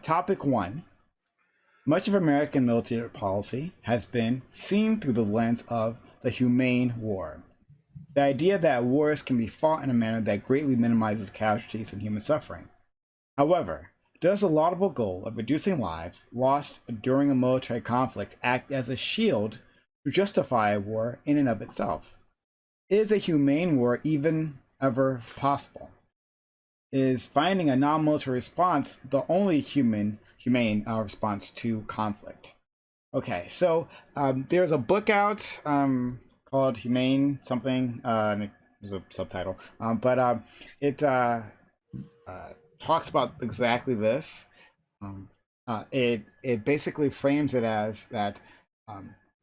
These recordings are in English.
Topic one. Much of American military policy has been seen through the lens of the humane war. The idea that wars can be fought in a manner that greatly minimizes casualties and human suffering. However, does the laudable goal of reducing lives lost during a military conflict act as a shield to justify a war in and of itself? Is a humane war even ever possible? Is finding a non-military response the only humane response to conflict? Okay, so there's a book out called Humane something. And there's a subtitle, but it talks about exactly this. It basically frames it as that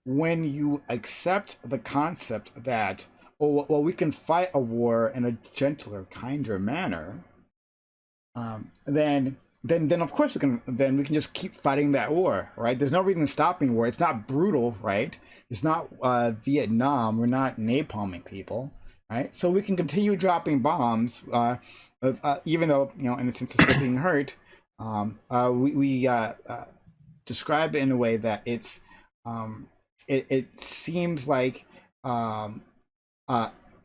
when you accept the concept that, oh well, we can fight a war in a gentler, kinder manner, then of course we can just keep fighting that war, right? There's no reason stopping war. It's not brutal, right? It's not Vietnam. We're not napalming people, right? So we can continue dropping bombs, even though in a sense of still being hurt. We describe it in a way that it seems like um,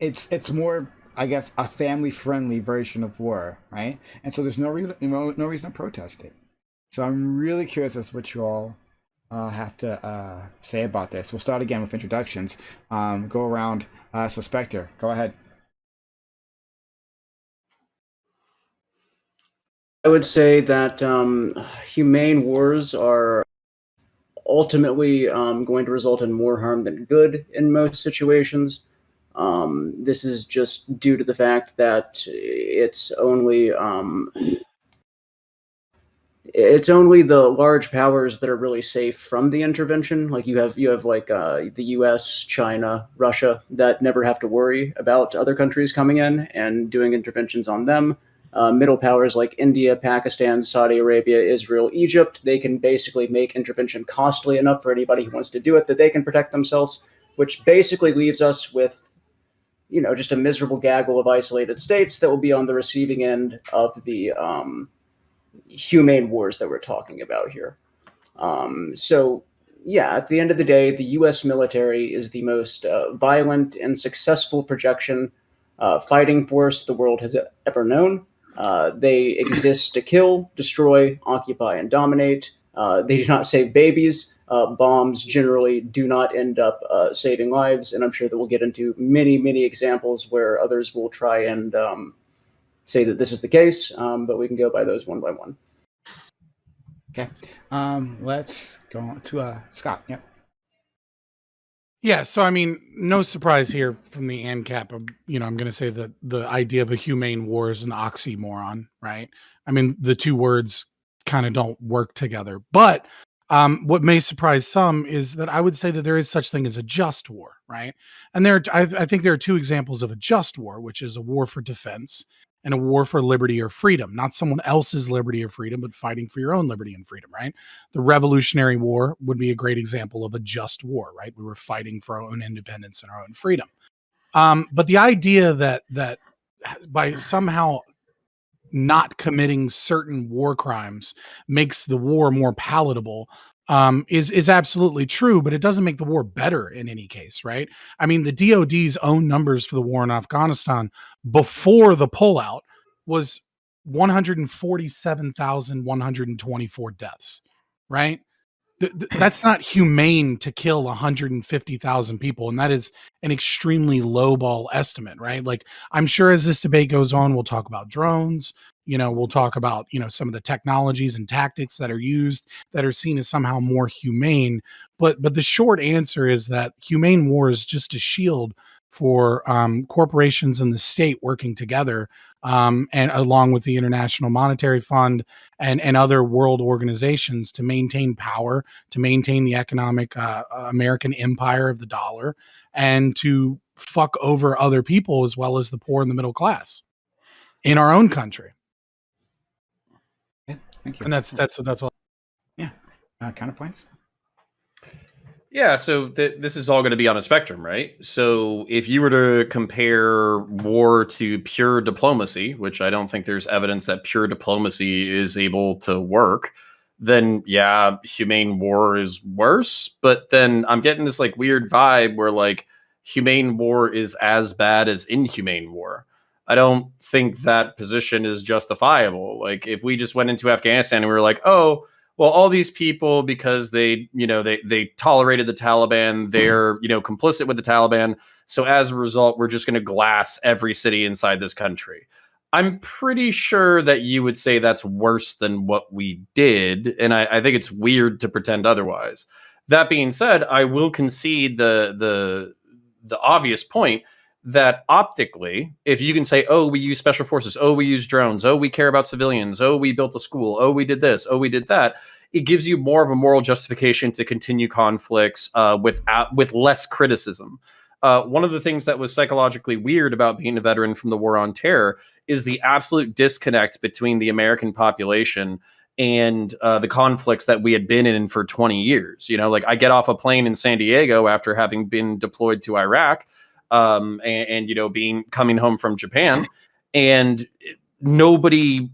it's more, I guess, a family-friendly version of war, right? And so there's no reason to protest it. So I'm really curious as to what you all have to say about this. We'll start again with introductions. Go around. So Spectre, go ahead. I would say that humane wars are ultimately going to result in more harm than good in most situations. This is just due to the fact that it's only the large powers that are really safe from the intervention. Like you have like the U.S., China, Russia that never have to worry about other countries coming in and doing interventions on them. Middle powers like India, Pakistan, Saudi Arabia, Israel, Egypt, they can basically make intervention costly enough for anybody who wants to do it that they can protect themselves, which basically leaves us with just a miserable gaggle of isolated states that will be on the receiving end of the humane wars that we're talking about here. So, yeah, at the end of the day, the U.S. military is the most violent and successful projection fighting force the world has ever known. They exist to kill, destroy, occupy, and dominate. They do not save babies. Bombs generally do not end up saving lives, and I'm sure that we'll get into many, many examples where others will try and say that this is the case, but we can go by those one by one. Okay. Let's go on to Scott. Yep. Yeah, so I mean, no surprise here from the ANCAP. I'm going to say that the idea of a humane war is an oxymoron, right? I mean, the two words kind of don't work together. But what may surprise some is that I would say that there is such thing as a just war, right? And I think there are two examples of a just war, which is a war for defense and a war for liberty or freedom, not someone else's liberty or freedom, but fighting for your own liberty and freedom, right? The Revolutionary War would be a great example of a just war, right? We were fighting for our own independence and our own freedom. But the idea that by somehow not committing certain war crimes makes the war more palatable is absolutely true, but it doesn't make the war better in any case, right? I mean, the DoD's own numbers for the war in Afghanistan before the pullout was 147,124 deaths, right? That's not humane to kill 150,000 people, and that is an extremely lowball estimate, right? Like, I'm sure as this debate goes on, we'll talk about drones. We'll talk about some of the technologies and tactics that are used that are seen as somehow more humane. But the short answer is that humane war is just a shield for corporations and the state working together, and along with the International Monetary Fund and other world organizations to maintain power, to maintain the economic American empire of the dollar, and to fuck over other people as well as the poor and the middle class in our own country. Yeah, thank you. And that's all. Yeah. Counterpoints. Yeah, so this is all going to be on a spectrum, right? So if you were to compare war to pure diplomacy, which I don't think there's evidence that pure diplomacy is able to work, then yeah, humane war is worse. But then I'm getting this like weird vibe where like humane war is as bad as inhumane war. I don't think that position is justifiable. Like if we just went into Afghanistan and we were like, oh, well, all these people, because they tolerated the Taliban, they're complicit with the Taliban. So as a result, we're just going to glass every city inside this country. I'm pretty sure that you would say that's worse than what we did, and I think it's weird to pretend otherwise. That being said, I will concede the obvious point that optically, if you can say, oh, we use special forces, oh, we use drones, oh, we care about civilians, oh, we built a school, oh, we did this, oh, we did that, it gives you more of a moral justification to continue conflicts with less criticism. One of the things that was psychologically weird about being a veteran from the War on Terror is the absolute disconnect between the American population and the conflicts that we had been in for 20 years. Like I get off a plane in San Diego after having been deployed to Iraq, and being coming home from Japan, and nobody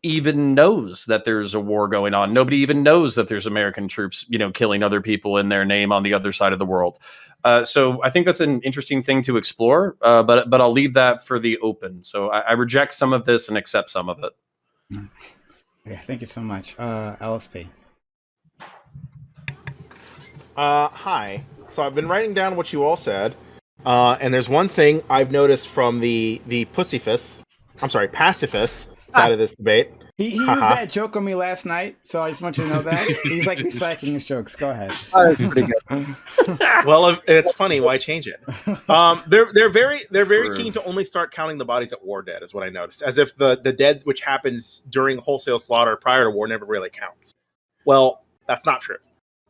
even knows that there's a war going on. Nobody even knows that there's American troops, killing other people in their name on the other side of the world. So I think that's an interesting thing to explore, but I'll leave that for the open. So I reject some of this and accept some of it. Yeah, thank you so much. LSP. Hi. So I've been writing down what you all said, and there's one thing I've noticed from the pacifist side of this debate. He used that joke on me last night, so I just want you to know that. He's like recycling his jokes. Go ahead. That's pretty good. Well, if it's funny, why change it? They're very keen to only start counting the bodies at war dead, is what I noticed. As if the dead which happens during wholesale slaughter prior to war never really counts. Well, that's not true,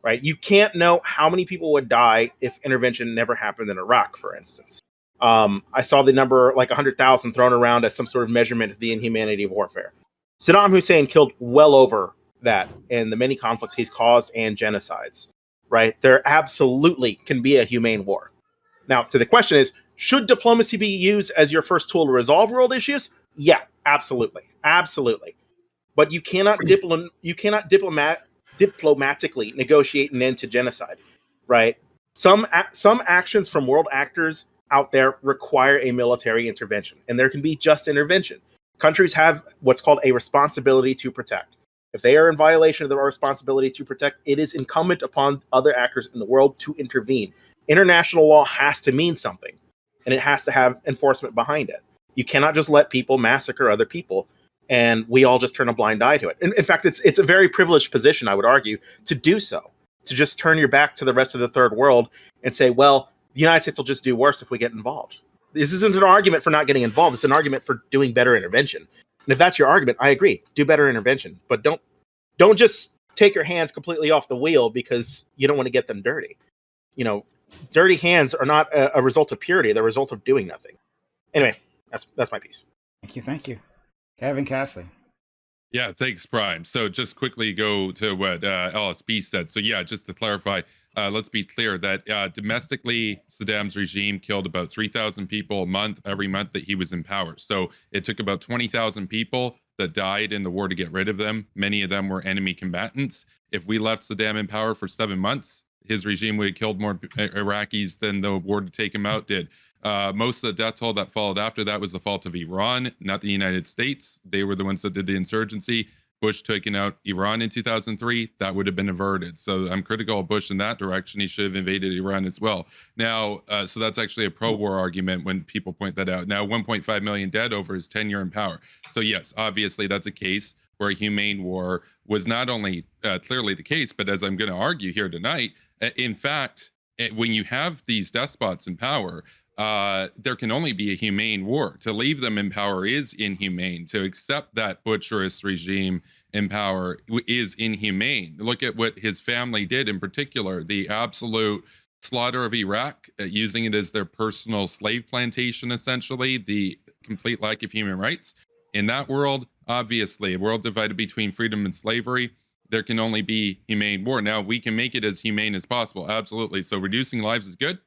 right? You can't know how many people would die if intervention never happened in Iraq, for instance. I saw the number like 100,000 thrown around as some sort of measurement of the inhumanity of warfare. Saddam Hussein killed well over that in the many conflicts he's caused and genocides, right? There absolutely can be a humane war. Now, to the question is, should diplomacy be used as your first tool to resolve world issues? Yeah, absolutely. Absolutely. But you cannot diplomatically negotiate an end to genocide, right? Some actions from world actors out there require a military intervention, and there can be just intervention. Countries have what's called a responsibility to protect. If they are in violation of their responsibility to protect, it is incumbent upon other actors in the world to intervene. International law has to mean something, and it has to have enforcement behind it. You cannot just let people massacre other people, and we all just turn a blind eye to it. In fact, it's a very privileged position, I would argue, to do so, to just turn your back to the rest of the third world and say, well, the United States will just do worse if we get involved. This isn't an argument for not getting involved. It's an argument for doing better intervention. And if that's your argument, I agree. Do better intervention. But don't just take your hands completely off the wheel because you don't want to get them dirty. Dirty hands are not a result of purity. They're a result of doing nothing. Anyway, that's my piece. Thank you. Kevin Castley. Yeah, thanks, Prime. So just quickly go to what LSB said. So yeah, just to clarify, let's be clear that domestically, Saddam's regime killed about 3,000 people a month, every month that he was in power. So it took about 20,000 people that died in the war to get rid of them. Many of them were enemy combatants. If we left Saddam in power for 7 months, his regime would have killed more Iraqis than the war to take him out did. Most of the death toll that followed after that was the fault of Iran, not the United States. They were the ones that did the insurgency. Bush taking out Iran in 2003, that would have been averted. So I'm critical of Bush in that direction. He should have invaded Iran as well. Now, so that's actually a pro-war argument when people point that out. Now, 1.5 million dead over his tenure in power. So yes, obviously that's a case where a humane war was not only clearly the case, but as I'm going to argue here tonight, in fact, when you have these despots in power, there can only be a humane war. To leave them in power is inhumane. To accept that butcherous regime in power is inhumane. Look at what his family did in particular, the absolute slaughter of Iraq, using it as their personal slave plantation, essentially, the complete lack of human rights. In that world, obviously, a world divided between freedom and slavery, there can only be humane war. Now, we can make it as humane as possible. Absolutely. So reducing lives is good.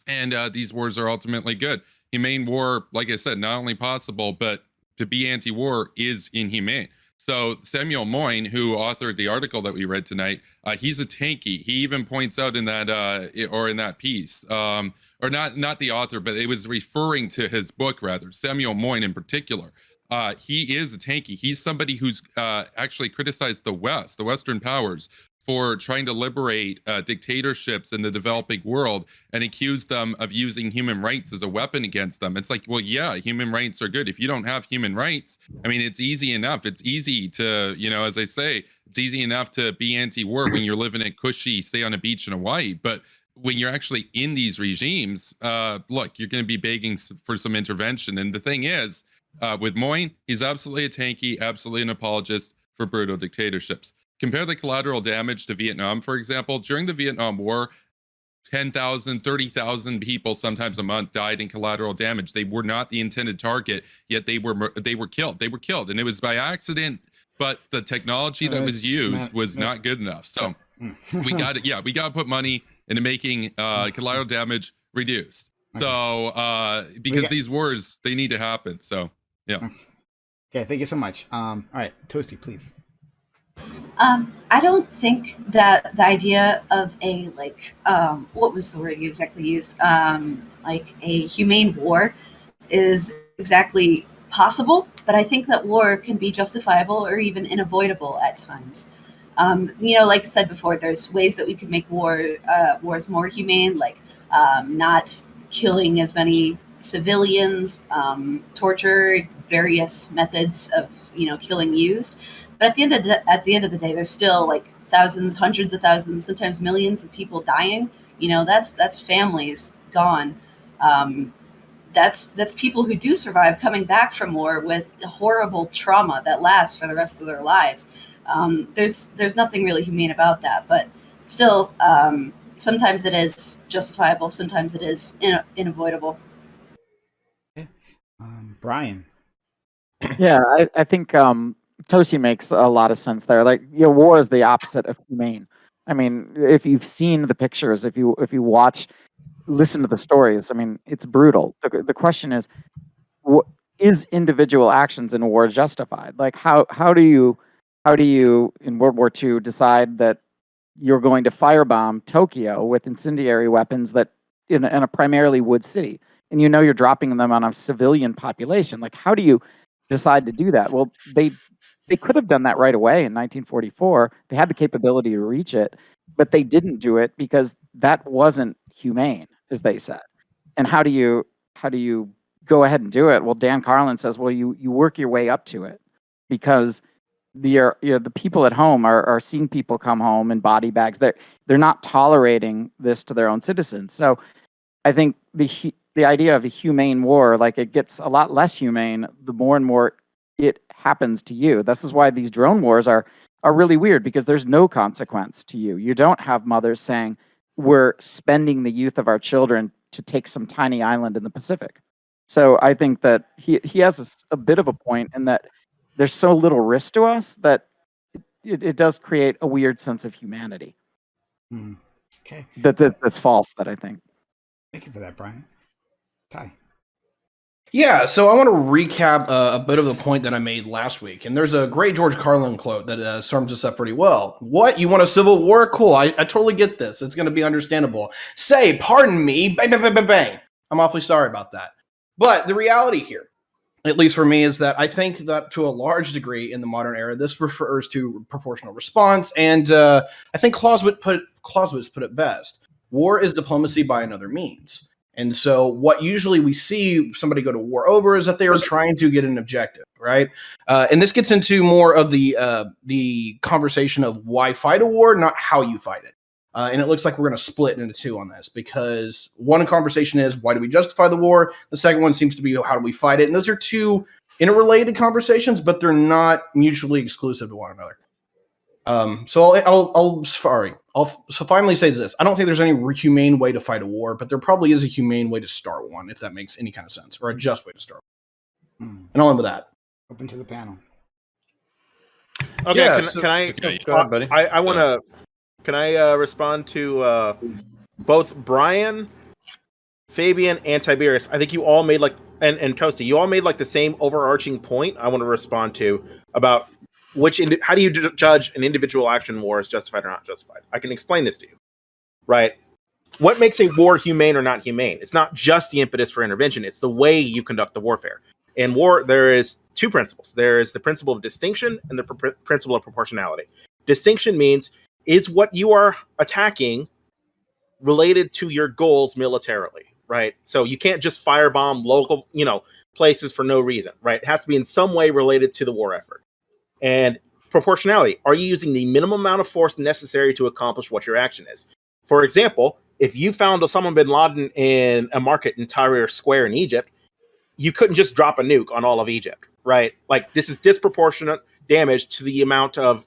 And these wars are ultimately good. Humane war, like I said, not only possible, but to be anti-war is inhumane. So Samuel Moyne, who authored the article that we read tonight, he's a tanky. He even points out in that in that piece, or not the author, but it was referring to his book rather. Samuel Moyne in particular. He is a tanky. He's somebody who's actually criticized the West, the Western powers, for trying to liberate dictatorships in the developing world and accuse them of using human rights as a weapon against them. It's like, well, yeah, human rights are good. If you don't have human rights, I mean, it's easy enough. It's easy to, as I say, it's easy enough to be anti-war when you're living at cushy, stay on a beach in Hawaii. But when you're actually in these regimes, look, you're going to be begging for some intervention. And the thing is, with Moyne, he's absolutely a tanky, absolutely an apologist for brutal dictatorships. Compare the collateral damage to Vietnam, for example. During the Vietnam War, 10,000, 30,000 people, sometimes a month, died in collateral damage. They were not the intended target, yet they were killed. They were killed, and it was by accident. But the technology that was used was not good enough. So we got it. Yeah, we got to put money into making collateral damage reduced. So because these wars, they need to happen. So yeah. Okay, thank you so much. All right, Toasty, please. I don't think that the idea of a what was the word you exactly used? Like a humane war is exactly possible, but I think that war can be justifiable or even unavoidable at times. Like I said before, there's ways that we could make wars more humane, like not killing as many civilians, torture, various methods of killing used. But at the end of the day, there's still like thousands, hundreds of thousands, sometimes millions of people dying. That's families gone. That's people who do survive coming back from war with horrible trauma that lasts for the rest of their lives. There's nothing really humane about that, but still, sometimes it is justifiable, sometimes it is unavoidable. Brian. Yeah, I think Toshi makes a lot of sense there. Like, war is the opposite of humane. I mean, if you've seen the pictures, if you watch, listen to the stories, I mean, it's brutal. The question is individual actions in war justified? Like, how do you in World War II decide that you're going to firebomb Tokyo with incendiary weapons that in a primarily wood city, and you're dropping them on a civilian population? Like, how do you decide to do that? Well, they could have done that right away in 1944. They had the capability to reach it, but they didn't do it because that wasn't humane, as they said. And how do you go ahead and do it? Well, Dan Carlin says, well, you work your way up to it, because the people at home are seeing people come home in body bags. They're not tolerating this to their own citizens. So I think the idea of a humane war, like, it gets a lot less humane the more and more it happens to you. This is why these drone wars are really weird, because there's no consequence to you. You don't have mothers saying, we're spending the youth of our children to take some tiny island in the Pacific. So I think that he has a bit of a point in that there's so little risk to us that it does create a weird sense of humanity. Okay. That's false, that I think. Thank you for that, Brian. Ty. Yeah, so I want to recap a bit of the point that I made last week. And there's a great George Carlin quote that sums this up pretty well. What? You want a civil war? Cool. I totally get this. It's going to be understandable. Say, pardon me, bang, bang, bang, bang, bang. I'm awfully sorry about that. But the reality here, at least for me, is that I think that to a large degree in the modern era, this refers to proportional response. And I think Clausewitz put it best. War is diplomacy by another means. And so what usually we see somebody go to war over is that they are trying to get an objective, right? And this gets into more of the conversation of why fight a war, not how you fight it. And it looks like we're going to split into two on this, because one conversation is, why do we justify the war? The second one seems to be, how do we fight it? And those are two interrelated conversations, but they're not mutually exclusive to one another. So I'll finally say this. I don't think there's any humane way to fight a war, but there probably is a humane way to start one, if that makes any kind of sense, or a just way to start one. And I'll end with that. Open to the panel. Okay, Yeah, can I? Okay, go ahead, buddy. I want to. Can I respond to both Brian, Fabian, and Tiberius? I think you all made and Toasty, you all made the same overarching point. I want to respond to about how do you judge an individual action in war as justified or not justified? I can explain this to you, right? What makes a war humane or not humane? It's not just the impetus for intervention; it's the way you conduct the warfare. In war, there is two principles. There is the principle of distinction and the principle of proportionality. Distinction means, is what you are attacking related to your goals militarily, right? So you can't just firebomb local, places for no reason, right? It has to be in some way related to the war effort. And proportionality, are you using the minimum amount of force necessary to accomplish what your action is? For example, if you found Osama bin Laden in a market in Tahrir Square in Egypt, you couldn't just drop a nuke on all of Egypt, right? This is disproportionate damage to the amount of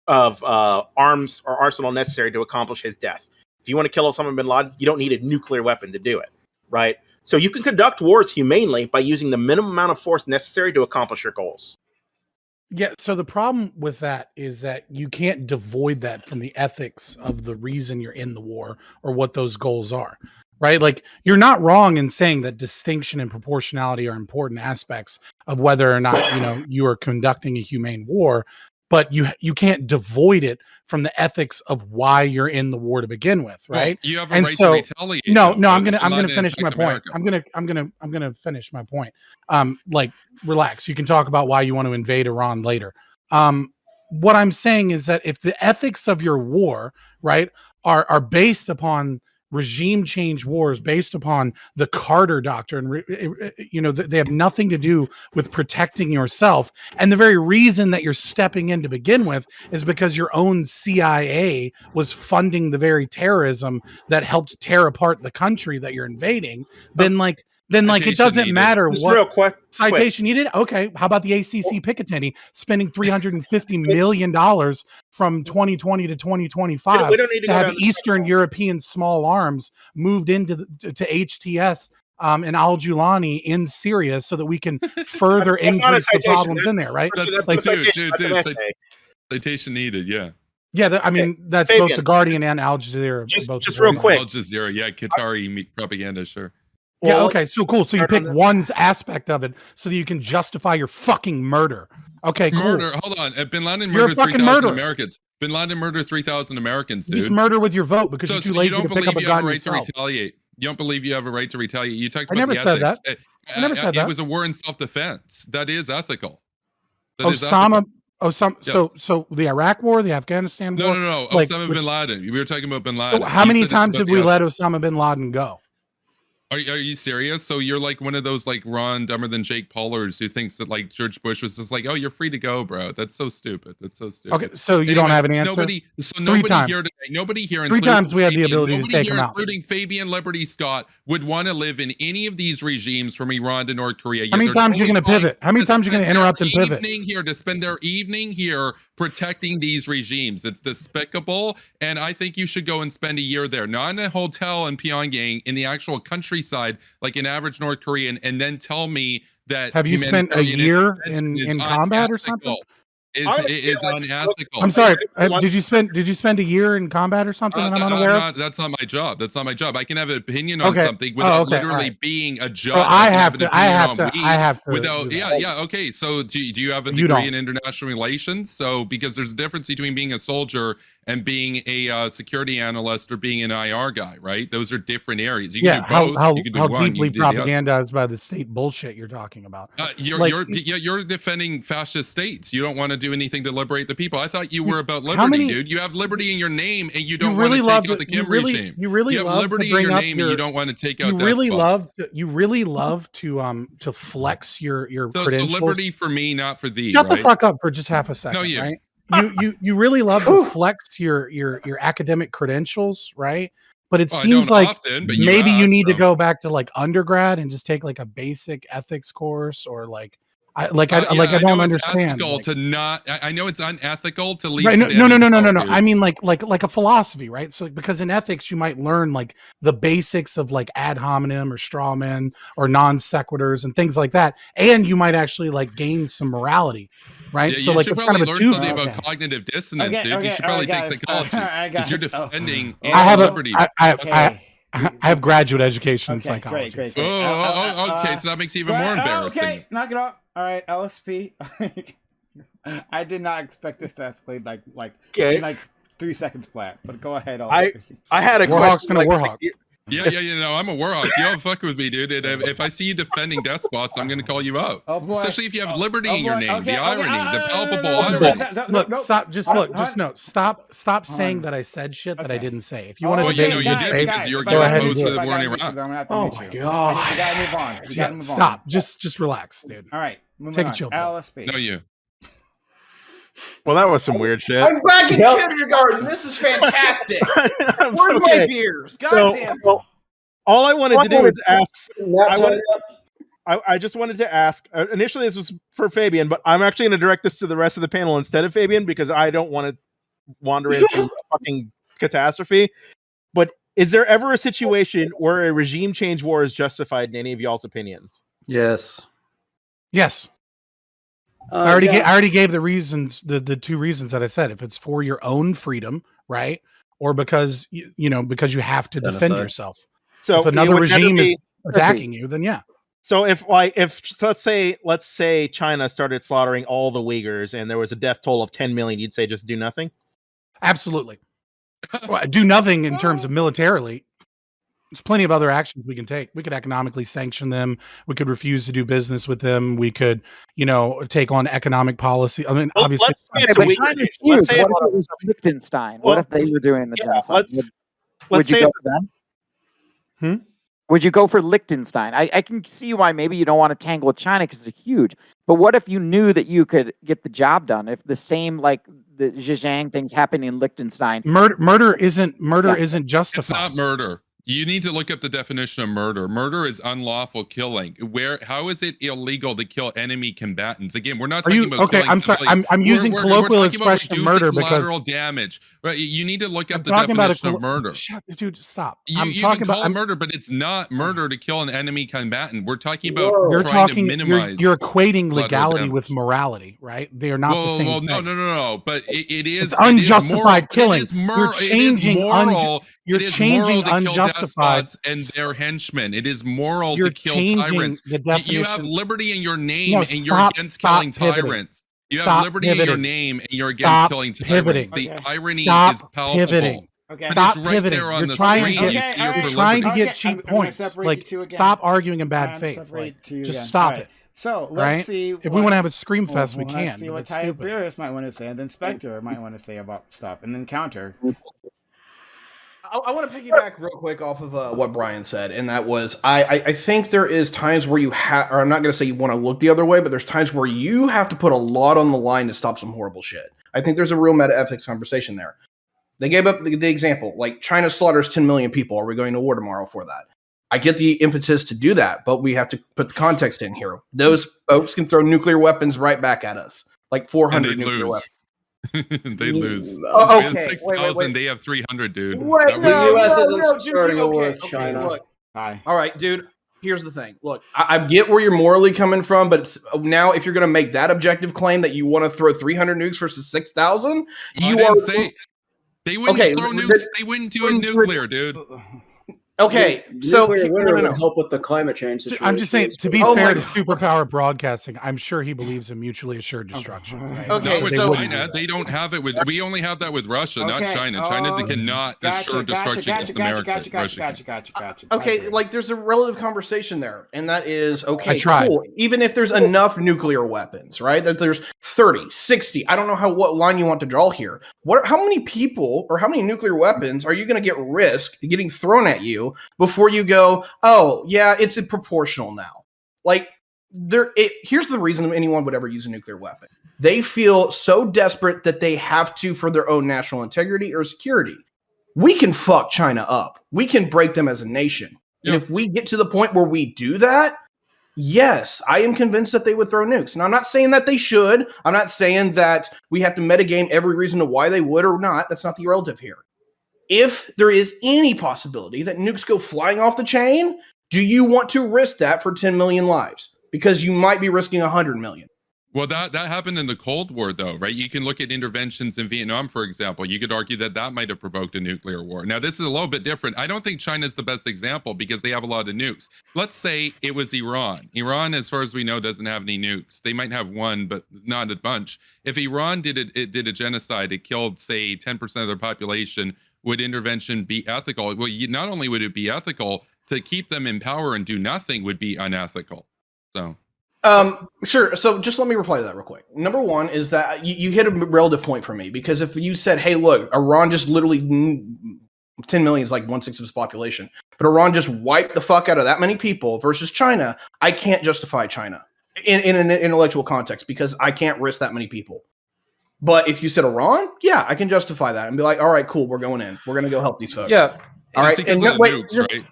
arms or arsenal necessary to accomplish his death. If you want to kill Osama bin Laden, you don't need a nuclear weapon to do it, right? So you can conduct wars humanely by using the minimum amount of force necessary to accomplish your goals. Yeah, so the problem with that is that you can't devoid that from the ethics of the reason you're in the war or what those goals are, right? You're not wrong in saying that distinction and proportionality are important aspects of whether or not, you are conducting a humane war, but you can't devoid it from the ethics of why you're in the war to begin with, right? Well, you have a and right so, to retaliate. No, though, I'm but gonna not finish my attack point. America. I'm gonna finish my point. Relax. You can talk about why you want to invade Iran later. What I'm saying is that if the ethics of your war, right, are based upon regime change wars, based upon the Carter Doctrine, they have nothing to do with protecting yourself. And the very reason that you're stepping in to begin with is because your own CIA was funding the very terrorism that helped tear apart the country that you're invading. Then it doesn't matter Just what real quick citation you did. Okay, how about the ACC Picatinny spending $350 million from 2020 to 2025 we don't need to to go have down the Eastern European small arms moved into to HTS and Al Julani in Syria so that we can further That's not a increase the citation. problems in there, right? That's That's not a citation. That's an dude, essay. citation needed. Yeah. Yeah, that's Fabian, both the Guardian and Al Jazeera. Just real quick. Al Jazeera, yeah, Qatari propaganda, sure. Yeah, okay, so cool. So you pick one aspect of it so that you can justify your fucking murder. Okay, cool. Murder. Hold on. Bin Laden You're a murdered fucking 3,000 murderer. Americans. Bin Laden murdered 3,000 Americans, dude. Just murder with your vote because you're too lazy to pick up a gun yourself. To retaliate. You don't believe you have a right to retaliate. You talked about I never the said ethics. that. I never said that. It was a war in self-defense. That is ethical. So the Iraq war, the Afghanistan war? No. Osama bin Laden. We were talking about bin Laden. How many times did we let Osama bin Laden go? Are you serious? So you're like one of those Ron Dumber Than Jake Paulers who thinks that George Bush was just oh, you're free to go, bro. That's so stupid. That's so stupid. Okay, so you don't have an answer? Nobody here today, nobody here, three times we had the ability to take him out. Including Fabian Liberty Scott, would want to live in any of these regimes from Iran to North Korea. How many times are you going to pivot? How many times are you going to interrupt and pivot? To spend their evening here protecting these regimes. It's despicable, and I think you should go and spend a year there, not in a hotel in Pyongyang, in the actual countryside, like an average North Korean, and then tell me that have you spent a year in combat or something? Is unethical. I'm sorry. Did you spend a year in combat or something that I'm unaware of? That's not my job. That's not my job. I can have an opinion on something without literally being a judge. I have to. Without, yeah. Okay. So do you have a degree in international relations? So because there's a difference between being a soldier and being a security analyst or being an IR guy, right? Those are different areas. You can do both. How deeply propagandized by the state bullshit you're talking about. You're defending fascist states. You don't want to do anything to liberate the people. I thought you were about liberty, dude. You have liberty in your name, and you don't want to take out the Kim regime. You really have love liberty to bring in your up name, and you don't want to take out. You really love to flex your credentials. So liberty for me, not for thee. Shut the fuck up for just half a second. No, you. Right? You really love to flex your academic credentials, right? But it seems like maybe you need to go back to undergrad and just take a basic ethics course, or I don't understand. Ethical to not. I know it's unethical to leave. Right, no, Sudan I mean, like a philosophy, right? So, because in ethics, you might learn like the basics of like ad hominem or straw men or non sequiturs and things like that, and you might actually like gain some morality, right? Yeah, so, you like, should it's probably kind of a learn two. something about cognitive dissonance, dude. You should probably take psychology because you're defending I have liberty. I have graduate education in Okay, psychology. great. Okay, so that makes it even more embarrassing. Okay, knock it off. All right, LSP. I did not expect this to escalate in like 3 seconds flat, but go ahead. LSP. I had a Warhawk's question. gonna Warhawk. Yeah, no, I'm a warhawk. You don't fuck with me, dude. And if I see you defending despots, I'm going to call you out. Oh, boy. Especially if you have liberty in your name. The irony, the palpable no, irony. Look, stop. Stop saying that I said shit that I didn't say. If you want to Well, debate, you did because you're go ahead and opposed do to it. the war in Iraq. Oh my god! You gotta move on. You gotta move on. Stop. Just relax, dude. All right, Take a chill pill. LSP. No, you. Well, that was some weird shit. I'm back in kindergarten. This is fantastic. Where's my beers? God damn. Well, all I wanted to do is ask. I just wanted to ask. Initially, this was for Fabian, but I'm actually going to direct this to the rest of the panel instead of Fabian because I don't want to wander into a fucking catastrophe. But is there ever a situation where a regime change war is justified in any of y'all's opinions? Yes. I already gave the reasons, the two reasons that I said. If it's for your own freedom, right, or because because you have to defend yourself. So if another regime is attacking you, then yeah. So if let's say China started slaughtering all the Uyghurs and there was a death toll of 10 million, you'd say just do nothing? Absolutely. Well, do nothing in terms of militarily. There's plenty of other actions we can take. We could economically sanction them. We could refuse to do business with them. We could, take on economic policy. I mean, obviously. What if it was Liechtenstein? What if they were doing the genocide? Would you go for them? Would you go for Liechtenstein? I can see why maybe you don't want to tangle with China because they're huge. But what if you knew that you could get the job done? If the same like the Zhejiang things happen in Liechtenstein, murder isn't justified. It's not murder. You need to look up the definition of murder. Murder is unlawful killing. How is it illegal to kill enemy combatants? Again, we're not talking about okay? killing I'm sorry. civilians. I'm using colloquial expression of murder because collateral damage. Right? You need to look up the talking about definition of murder. Dude, stop. I'm talking about murder, but it's not murder to kill an enemy combatant. We're talking about to minimize. You're equating legality with morality, right? They are not the same thing. No. But it is it's unjustified killing. You're changing unjustified and their henchmen. It is moral to kill tyrants. You have liberty in your name and you're against killing tyrants. You have liberty in your name and you're against killing tyrants. The irony is palpable. Okay. Stop right pivoting. there on You're the trying, screen. you're trying to get cheap points. Like, stop arguing in bad faith. Like, just stop it. So let's see. If we want to have a scream fest, we can. Let's see what Tyberius might want to say, and then Spectre might want to say about stuff, and then Counter. I want to piggyback real quick off of what Brian said, and that was I think there is times where you have, or I'm not going to say you want to look the other way, but there's times where you have to put a lot on the line to stop some horrible shit. I think there's a real meta ethics conversation there. They gave up the example, like China slaughters 10 million people. Are we going to war tomorrow for that? I get the impetus to do that, but we have to put the context in here. Those folks can throw nuclear weapons right back at us, like 400 nuclear weapons. They lose. Okay, 6,000. They have 300, dude. The U.S. isn't starting a war with China. Look. Hi. All right, dude. Here's the thing. Look, I get where you're morally coming from, but now if you're going to make that objective claim that you want to throw 300 nukes versus 6,000, you are. They wouldn't throw nukes. They wouldn't do a nuclear, dude. Okay, so would help with the climate change situation. I'm just saying, to be fair to superpower broadcasting, I'm sure he believes in mutually assured destruction. Right? Okay, with so China, they don't have it with. We only have that with Russia, not China. China cannot assure destruction against America. Gotcha. Okay, like there's a relative conversation there, and that is okay. I tried. Cool. Even if there's enough nuclear weapons, right? That there's 30, 60. I don't know what line you want to draw here. How many people or how many nuclear weapons are you going to get risk getting thrown at you before you go, oh yeah, it's proportional now? Like here's the reason anyone would ever use a nuclear weapon. They feel so desperate that they have to for their own national integrity or security. We can fuck China up. We can break them as a nation. Yep. And if we get to the point where we do that, Yes, I am convinced that they would throw nukes. And I'm not saying that they should. I'm not saying that we have to metagame every reason to why they would or not. That's not the relative here. If there is any possibility that nukes go flying off the chain, do you want to risk that for 10 million lives? Because you might be risking 100 million. Well, that happened in the Cold War, though, right? You can look at interventions in Vietnam, for example. You could argue that might have provoked a nuclear war. Now, this is a little bit different. I don't think China's the best example because they have a lot of nukes. Let's say it was Iran. Iran, as far as we know, doesn't have any nukes. They might have one, but not a bunch. If Iran did a genocide, it killed, say, 10% of their population, would intervention be ethical? Well, not only would it be ethical, to keep them in power and do nothing would be unethical. So... Sure. So just let me reply to that real quick. Number one is that you hit a relative point for me, because if you said, hey, look, Iran just literally 10 million is like 1/6 of its population, but Iran just wiped the fuck out of that many people versus China, I can't justify China in an intellectual context because I can't risk that many people. But if you said Iran, yeah, I can justify that and be like, all right, cool, we're going in. We're going to go help these folks. Yeah. All right. And nukes, right?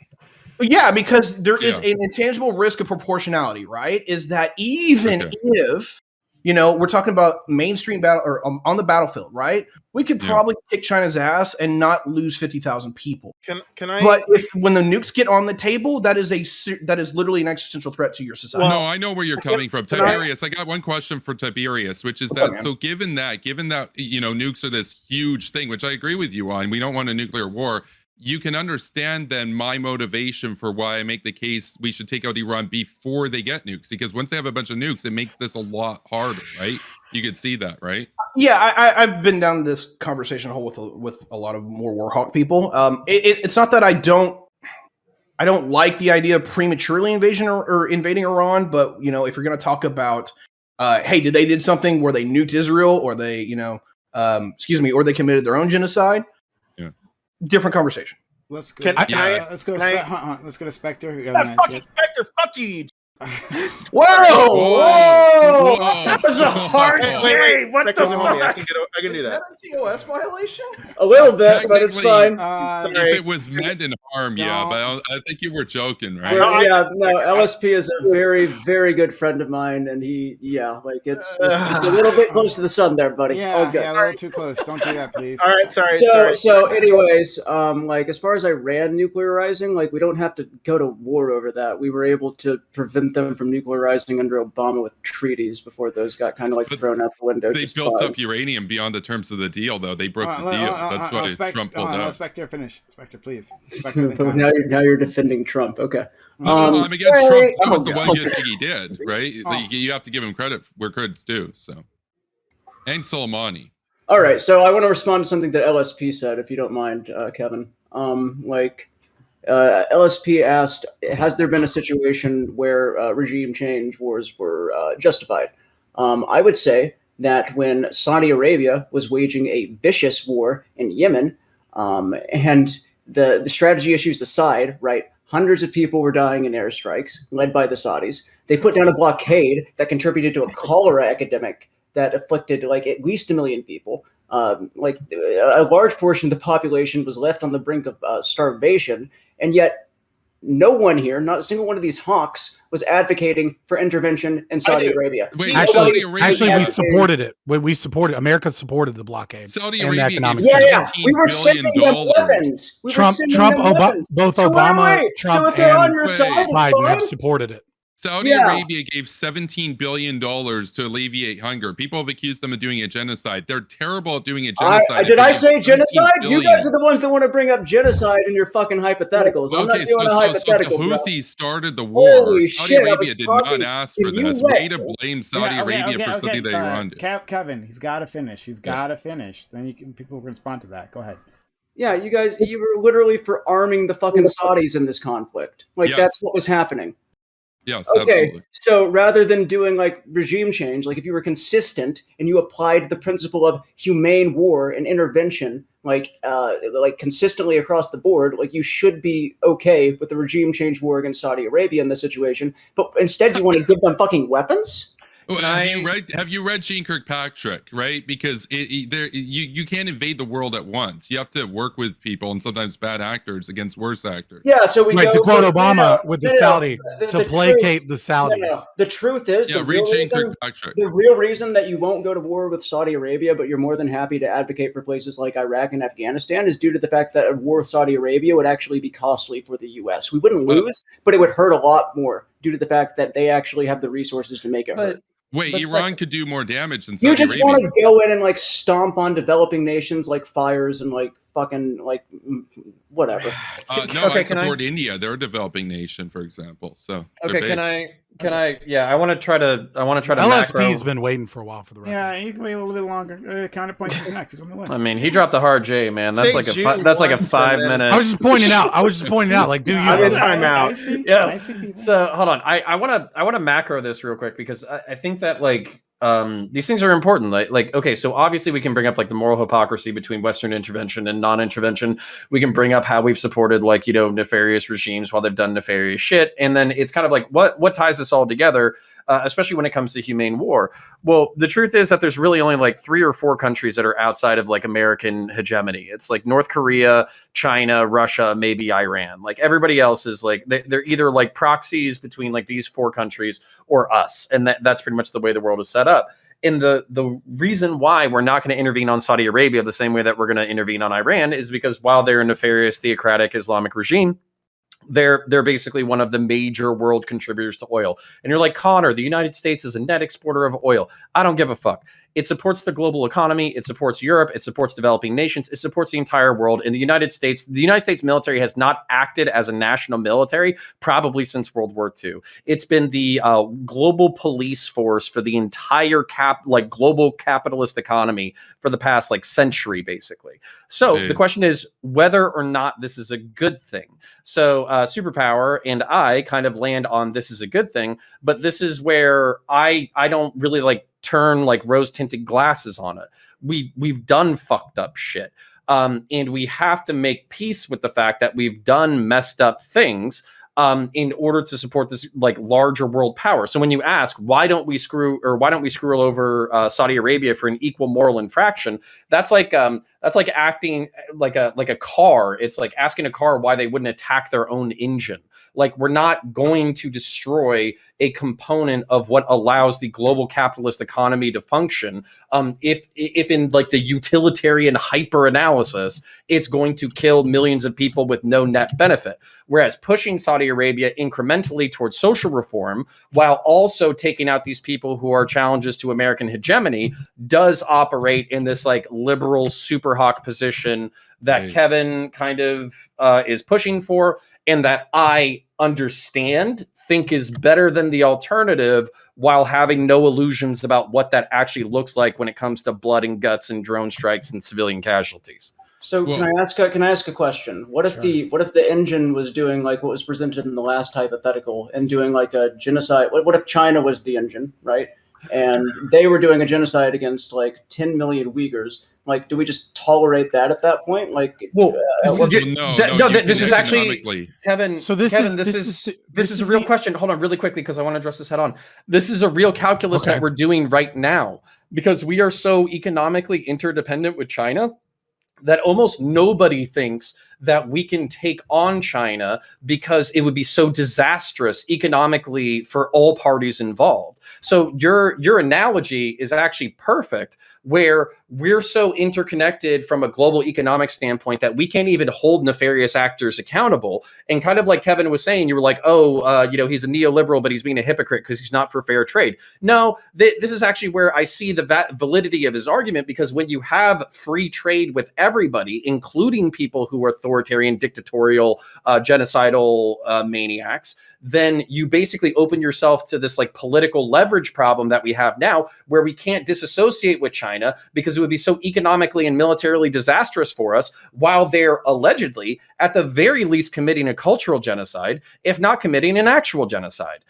Yeah, because there is an intangible risk of proportionality, right? Is that even if, we're talking about mainstream battle or on the battlefield, right? We could probably kick China's ass and not lose 50,000 people. Can I? But when the nukes get on the table, that is literally an existential threat to your society. No, I know where you're coming from, Tiberius. I got one question for Tiberius, which is that so given that nukes are this huge thing, which I agree with you on, we don't want a nuclear war. You can understand then my motivation for why I make the case we should take out Iran before they get nukes, because once they have a bunch of nukes, it makes this a lot harder, right? You could see that, right? Yeah, I've been down this conversation hole with a lot of more Warhawk people. It's not that I don't like the idea of prematurely invading Iran, but if you're going to talk about, hey, they did something where they nuked Israel, or they, or they committed their own genocide. Different conversation. Let's go. Let's go to Spectre. Spectre, fuck you. Whoa! That was a hard game. What the fuck? I can do that. Is that a TOS violation? A little bit, but it's fine. If it was meant in harm, but I think you were joking, right? LSP is a very, very good friend of mine, and it's a little bit close to the sun there, buddy. Yeah, a little too close. Don't do that, please. All right, sorry. So anyways, as far as Iran nuclearizing, we don't have to go to war over that. We were able to prevent them from nuclearizing under Obama with treaties before those got kind of thrown out the window. They built up uranium beyond the terms of the deal, though. They broke the deal. That's why Trump pulled out. Let Spectre finish. Spectre, please. Now you're defending Trump. Okay. No, I'm against Trump. That was the one good thing he did, right? You have to give him credit where credit's due. So, and Soleimani. All right. So I want to respond to something that LSP said, if you don't mind, Kevin. LSP asked, has there been a situation where regime change wars were justified? I would say that when Saudi Arabia was waging a vicious war in Yemen, and the strategy issues aside, right, hundreds of people were dying in airstrikes led by the Saudis. They put down a blockade that contributed to a cholera epidemic that afflicted at least 1 million people. A large portion of the population was left on the brink of starvation, and yet no one here, not a single one of these hawks, was advocating for intervention in Saudi Arabia. Wait, actually, we supported it. We supported. America supported the blockade. Saudi Arabia gave we were sending them weapons. Trump, both Obama, Trump, and Biden have supported it. Saudi Arabia gave $17 billion to alleviate hunger. People have accused them of doing a genocide. They're terrible at doing a genocide. Did I say genocide? You guys are the ones that want to bring up genocide in your fucking hypotheticals. I'm not doing a hypothetical. So the Houthis started the war. Holy Saudi Arabia did not ask for this. Way to blame Saudi Arabia for something that Iran did. Kevin, he's got to finish. Then people can respond to that. Go ahead. Yeah, you were literally for arming the fucking Saudis in this conflict. That's what was happening. Yes, okay, absolutely. So rather than doing regime change, if you were consistent and you applied the principle of humane war and intervention, consistently across the board, you should be okay with the regime change war against Saudi Arabia in this situation. But instead, you want to give them fucking weapons? Oh, have you read Jean Kirkpatrick, right? Because you can't invade the world at once. You have to work with people and sometimes bad actors against worse actors. Yeah, so we Right, go to quote but- Obama with the Saudi, the to truth- placate the Saudis. The truth is, Yeah, read Jean Kirkpatrick. the real reason that you won't go to war with Saudi Arabia, but you're more than happy to advocate for places like Iraq and Afghanistan, is due to the fact that a war with Saudi Arabia would actually be costly for the U.S. We wouldn't lose, but it would hurt a lot more due to the fact that they actually have the resources to make it hurt. Wait, But Iran could do more damage than You Saudi just Arabia. want to go in and like stomp on developing nations like fires and like fucking like whatever. No, I support India. They're a developing nation, for example. So Okay, can I? Yeah, I want to try to. LSP's been waiting for a while for the record. Yeah, you can wait a little bit longer. Counterpoints is next. It's on the list. I mean, he dropped the hard J, man. That's Say like June that's like a 1st, 5 and then- minute. I was just pointing out. Like, do you? I'm in timeout. I see. Yeah. I see people. So hold on, I want to macro this real quick because I think that like these things are important. Like okay, so obviously we can bring up like the moral hypocrisy between Western intervention and non-intervention. We can bring up how we've supported like nefarious regimes while they've done nefarious shit, and then it's kind of like what ties this all together. Especially when it comes to humane war. Well, the truth is that there's really only like 3 or 4 countries that are outside of like American hegemony. It's like North Korea, China, Russia, maybe Iran. Like everybody else is like, they're either like proxies between like these 4 countries or us. And that's pretty much the way the world is set up. And the reason why we're not going to intervene on Saudi Arabia the same way that we're going to intervene on Iran is because while they're a nefarious theocratic Islamic regime, they're basically one of the major world contributors to oil. And you're like, Connor, the United States is a net exporter of oil. I don't give a fuck. It supports the global economy. It supports Europe. It supports developing nations. It supports the entire world. And the United States military has not acted as a national military probably since World War II. It's been the global police force for the entire global capitalist economy for the past like century, basically. So the question is whether or not this is a good thing. So Superpower and I kind of land on this is a good thing, but this is where I don't really like turn like rose-tinted glasses on it. We've done fucked up shit. And we have to make peace with the fact that we've done messed up things in order to support this like larger world power. So when you ask why don't we screw over Saudi Arabia for an equal moral infraction, that's like acting like a car. It's like asking a car why they wouldn't attack their own engine. Like we're not going to destroy a component of what allows the global capitalist economy to function. If in like the utilitarian hyper analysis, it's going to kill millions of people with no net benefit. Whereas pushing Saudi Arabia incrementally towards social reform while also taking out these people who are challenges to American hegemony does operate in this like liberal super hawk position that Kevin kind of is pushing for, and that I think is better than the alternative, while having no illusions about what that actually looks like when it comes to blood and guts and drone strikes and civilian casualties. So can I ask a question? What if the engine was doing like what was presented in the last hypothetical and doing like a genocide? What if China was the engine, right? And they were doing a genocide against like 10 million Uyghurs. Like, do we just tolerate that at that point? Like, this is actually Kevin. So this is a real question. Hold on, really quickly, because I want to address this head on. This is a real calculus that we're doing right now because we are so economically interdependent with China that almost nobody thinks that we can take on China because it would be so disastrous economically for all parties involved. So your analogy is actually perfect, where we're so interconnected from a global economic standpoint that we can't even hold nefarious actors accountable. And kind of like Kevin was saying, you were like, he's a neoliberal, but he's being a hypocrite because he's not for fair trade. No, this is actually where I see the validity of his argument, because when you have free trade with everybody, including people who are authoritarian, dictatorial, genocidal maniacs, then you basically open yourself to this like political leverage problem that we have now, where we can't disassociate with China because it would be so economically and militarily disastrous for us, while they're allegedly at the very least committing a cultural genocide, if not committing an actual genocide.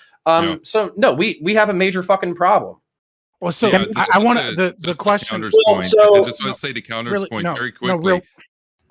So no, we have a major fucking problem. Well, so I want the question. I just want to say to Counter's point very quickly.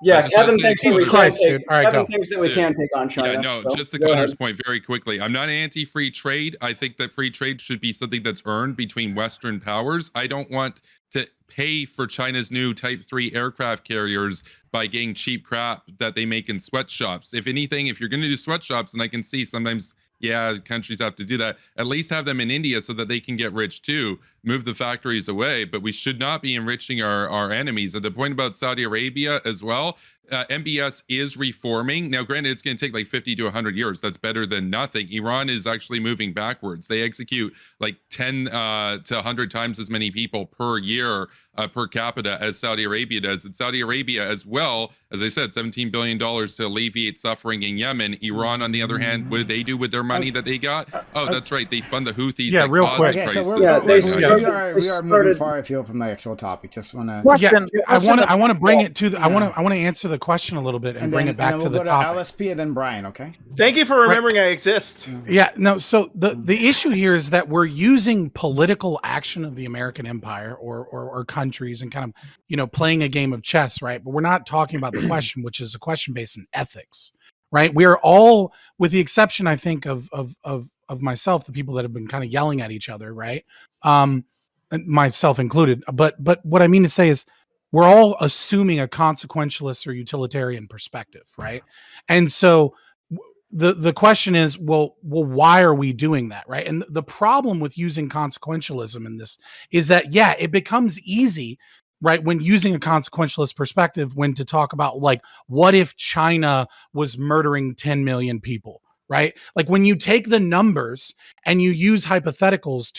Yeah, just wanna Kevin say thinks that Jesus we Christ, can dude. take. All right, Kevin go. thinks that we Dude. can take on China. Yeah, no, so just to go ahead. Connor's point very quickly. I'm not anti-free trade. I think that free trade should be something that's earned between Western powers. I don't want to pay for China's new Type 3 aircraft carriers by getting cheap crap that they make in sweatshops. If anything, if you're going to do sweatshops, and I can see sometimes, yeah, countries have to do that, at least have them in India so that they can get rich too, move the factories away. But we should not be enriching our enemies. And the point about Saudi Arabia as well, MBS is reforming. Now, granted, it's going to take like 50 to 100 years. That's better than nothing. Iran is actually moving backwards. They execute like 10 to 100 times as many people per year per capita as Saudi Arabia does. And Saudi Arabia, as well, as I said, $17 billion to alleviate suffering in Yemen. Iran, on the other hand, what did they do with their money that they got? Oh, that's right. They fund the Houthis. Yeah, that real caused quick. the Okay, so crisis. we are moving far afield from the actual topic. Just want to. Question. I want to bring it to the. I want to answer the question a little bit and bring it back to the topic. LSP and then Brian. Okay. Thank you for remembering I exist. Yeah, no. So the issue here is that we're using political action of the American empire or countries and kind of playing a game of chess, right? But we're not talking about the question, which is a question based in ethics, right? We are all, with the exception, I think, of myself, the people that have been kind of yelling at each other, right? Myself included. But what I mean to say is, we're all assuming a consequentialist or utilitarian perspective, right? And so the question is, well, why are we doing that, right? And the problem with using consequentialism in this is that, yeah, it becomes easy, right, when using a consequentialist perspective, when to talk about, like, what if China was murdering 10 million people, right? Like, when you take the numbers and you use hypotheticals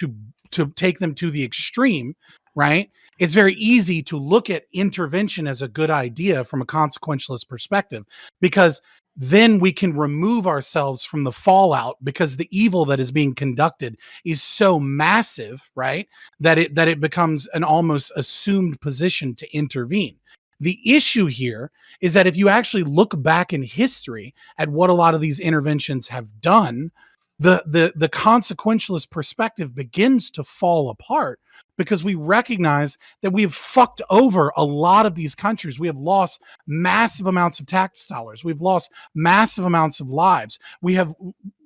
to take them to the extreme, right? It's very easy to look at intervention as a good idea from a consequentialist perspective, because then we can remove ourselves from the fallout, because the evil that is being conducted is so massive, right? That it becomes an almost assumed position to intervene. The issue here is that if you actually look back in history at what a lot of these interventions have done, the consequentialist perspective begins to fall apart, because we recognize that we have fucked over a lot of these countries. We have lost massive amounts of tax dollars. We've lost massive amounts of lives. We have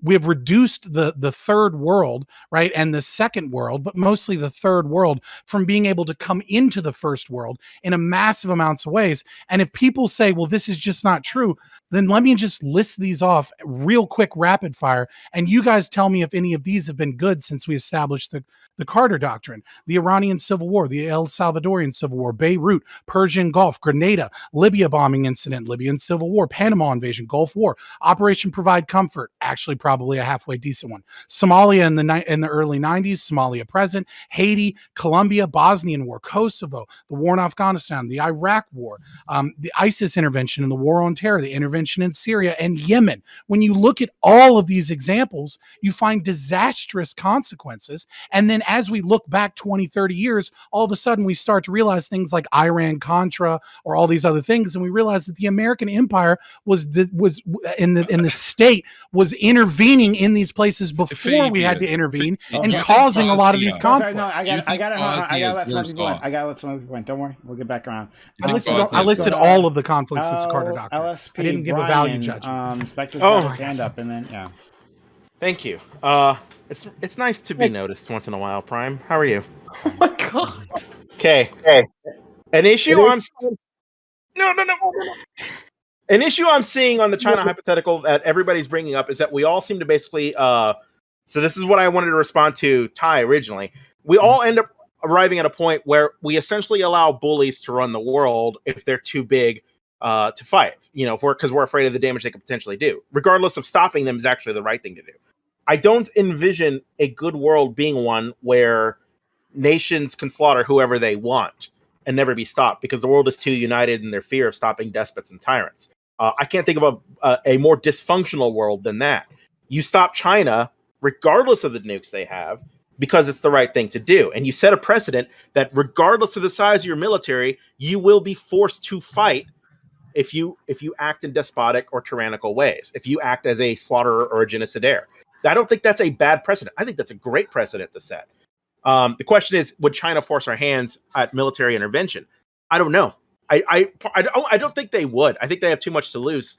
reduced the third world, right, and the second world, but mostly the third world, from being able to come into the first world in a massive amounts of ways. And if people say, well, this is just not true, then let me just list these off real quick, rapid fire, and you guys tell me if any of these have been good since we established the Carter Doctrine: the Iranian Civil War, the El Salvadorian Civil War, Beirut, Persian Gulf, Grenada, Libya bombing incident, Libyan Civil War, Panama invasion, Gulf War, Operation Provide Comfort, actually probably a halfway decent one, Somalia in the early 90s, Somalia present, Haiti, Colombia, Bosnian War, Kosovo, the war in Afghanistan, the Iraq War, the ISIS intervention in the War on Terror, the intervention in Syria and Yemen. When you look at all of these examples, you find disastrous consequences. And then as we look back 20, 30 years, all of a sudden we start to realize things like Iran-Contra or all these other things, and we realize that the American empire was in the state was intervening in these places before we had to intervene and causing a lot of these conflicts. No, I got to let some people in. Don't worry, we'll get back around. I listed all of the conflicts since the Carter Doctrine. LSP, I didn't give a value judgment. Spectre's got his hand up, and then yeah. Thank you. It's nice to be noticed once in a while, Prime. How are you? Oh my god. Okay. An issue An issue I'm seeing on the China hypothetical that everybody's bringing up is that we all seem to basically so this is what I wanted to respond to Ty originally. We all end up arriving at a point where we essentially allow bullies to run the world if they're too big to fight, because we're afraid of the damage they could potentially do. Regardless of stopping them is actually the right thing to do. I don't envision a good world being one where nations can slaughter whoever they want and never be stopped, because the world is too united in their fear of stopping despots and tyrants. I can't think of a more dysfunctional world than that. You stop China, regardless of the nukes they have, because it's the right thing to do. And you set a precedent that regardless of the size of your military, you will be forced to fight if you act in despotic or tyrannical ways, if you act as a slaughterer or a genocidaire. I don't think that's a bad precedent. I think that's a great precedent to set. The question is, would China force our hands at military intervention? I don't know. I don't think they would. I think they have too much to lose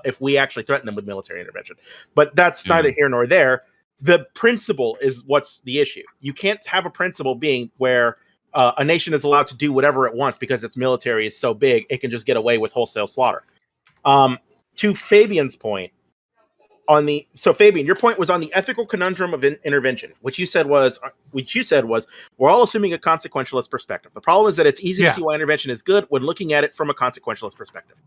if we actually threaten them with military intervention. But that's neither here nor there. The principle is what's the issue. You can't have a principle being where a nation is allowed to do whatever it wants because its military is so big it can just get away with wholesale slaughter. To Fabian's point, Fabian, your point was on the ethical conundrum of intervention, which you said was we're all assuming a consequentialist perspective. The problem is that it's easy to see why intervention is good when looking at it from a consequentialist perspective.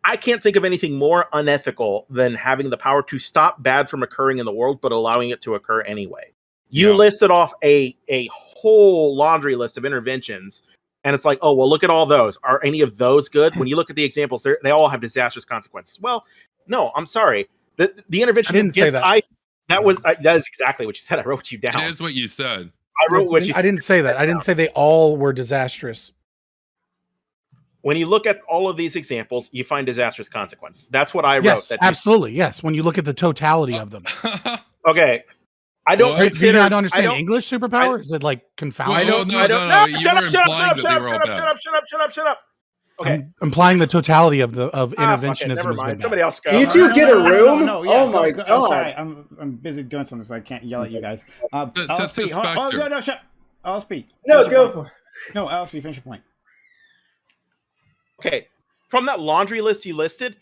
I can't think of anything more unethical than having the power to stop bad from occurring in the world, but allowing it to occur anyway. You listed off a whole laundry list of interventions, and it's like, oh, well, look at all those. Are any of those good? When you look at the examples, they all have disastrous consequences. Well, no, I'm sorry. The intervention I didn't say that. That is exactly what you said. I wrote you down. It is what you said. I wrote what you said. I didn't say that. I didn't say they all were disastrous. When you look at all of these examples, you find disastrous consequences. That's what I wrote. Yes, absolutely. Yes, when you look at the totality of them. Okay. I don't Do you consider. not understand English superpower? Is it like confounded? No. Shut up. Okay. I'm implying the totality of interventionism. Never has been mind. bad. Somebody else go. Can you two get a room? No, Oh my god! I'm sorry. I'm busy doing something, so I can't yell at you guys. That's no, shut. I'll speak. No, go for it. No, I'll speak. Finish your point. Okay. From that laundry list you listed,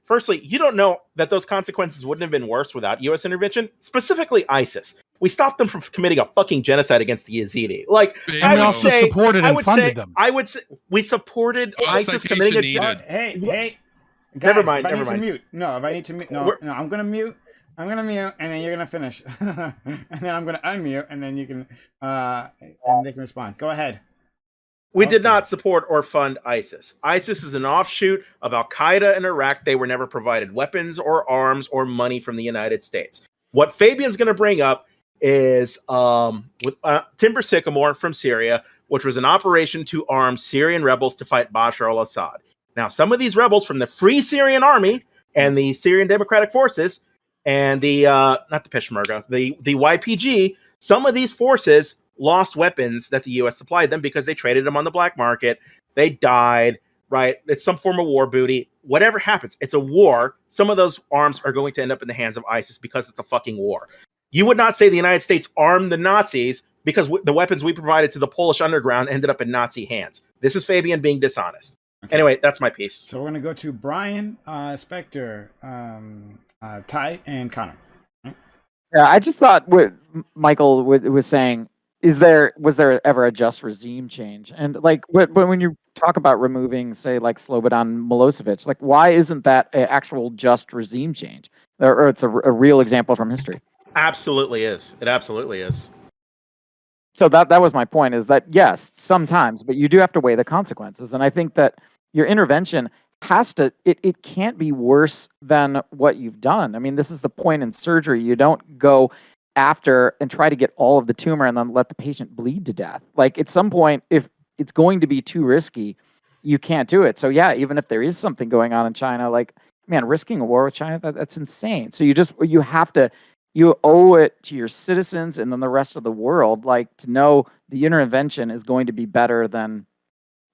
firstly, you don't know that those consequences wouldn't have been worse without U.S. intervention, specifically ISIS. We stopped them from committing a fucking genocide against the Yazidi. Like, and we also supported and funded them. I would say we supported ISIS committing a genocide. Hey, guys, never mind. If I need to mute. No, I'm gonna mute. And then you're gonna finish, and then I'm gonna unmute, and then you can, and they can respond. Go ahead. We did not support or fund ISIS. ISIS is an offshoot of Al Qaeda in Iraq. They were never provided weapons or arms or money from the United States. What Fabian's going to bring up is with Timber Sycamore from Syria, which was an operation to arm Syrian rebels to fight Bashar al-Assad. Now, some of these rebels from the Free Syrian Army and the Syrian Democratic Forces and the not the Peshmerga, the YPG, some of these forces lost weapons that the U.S. supplied them because they traded them on the black market. They died, right? It's some form of war booty. Whatever happens, it's a war. Some of those arms are going to end up in the hands of ISIS because it's a fucking war. You would not say the United States armed the Nazis because the weapons we provided to the Polish underground ended up in Nazi hands. This is Fabian being dishonest. Okay. Anyway, that's my piece. So we're going to go to Brian, Spectre, Ty, and Connor. Yeah, I just thought what Michael was saying, was there ever a just regime change? And like when you talk about removing, say, like Slobodan Milosevic, like why isn't that an actual just regime change? Or it's a real example from history? Absolutely is. It absolutely is. So that was my point, is that yes, sometimes, but you do have to weigh the consequences. And I think that your intervention it can't be worse than what you've done. I mean, this is the point in surgery. You don't go after and try to get all of the tumor and then let the patient bleed to death. Like at some point, if it's going to be too risky, you can't do it. So yeah, even if there is something going on in China, like, man, risking a war with China, that's insane. So you owe it to your citizens and then the rest of the world, like, to know the intervention is going to be better than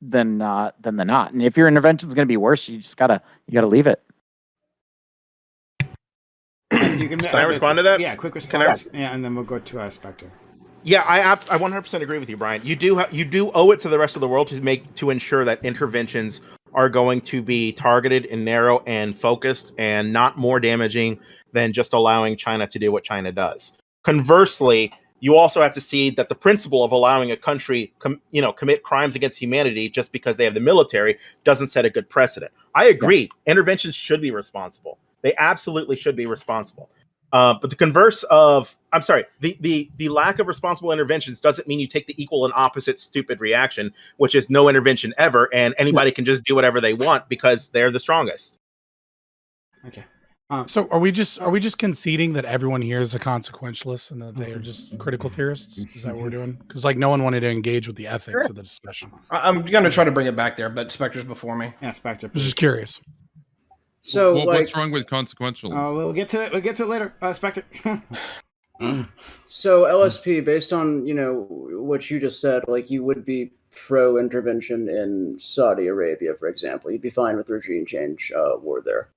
the not. And if your intervention is going to be worse, you gotta leave it. Can I respond to that? Yeah, quick response. Yeah, and then we'll go to Spectre. Yeah, I 100% agree with you, Brian. You do owe it to the rest of the world to ensure that interventions are going to be targeted and narrow and focused and not more damaging than just allowing China to do what China does. Conversely, you also have to see that the principle of allowing a country commit crimes against humanity just because they have the military doesn't set a good precedent. I agree. Yeah. Interventions should be responsible. They absolutely should be responsible. But the converse of, the lack of responsible interventions doesn't mean you take the equal and opposite stupid reaction, which is no intervention ever, and anybody can just do whatever they want because they're the strongest. Okay. So are we just conceding that everyone here is a consequentialist and that they are just critical theorists? Is that what we're doing? Because like no one wanted to engage with the ethics of the discussion. I'm going to try to bring it back there, but Spectre's before me. Yeah, Spectre. I was just curious. So what's wrong with consequentialism? We'll get to it later, Spectre. So LSP, based on what you just said, like you would be pro-intervention in Saudi Arabia, for example. You'd be fine with regime change war there.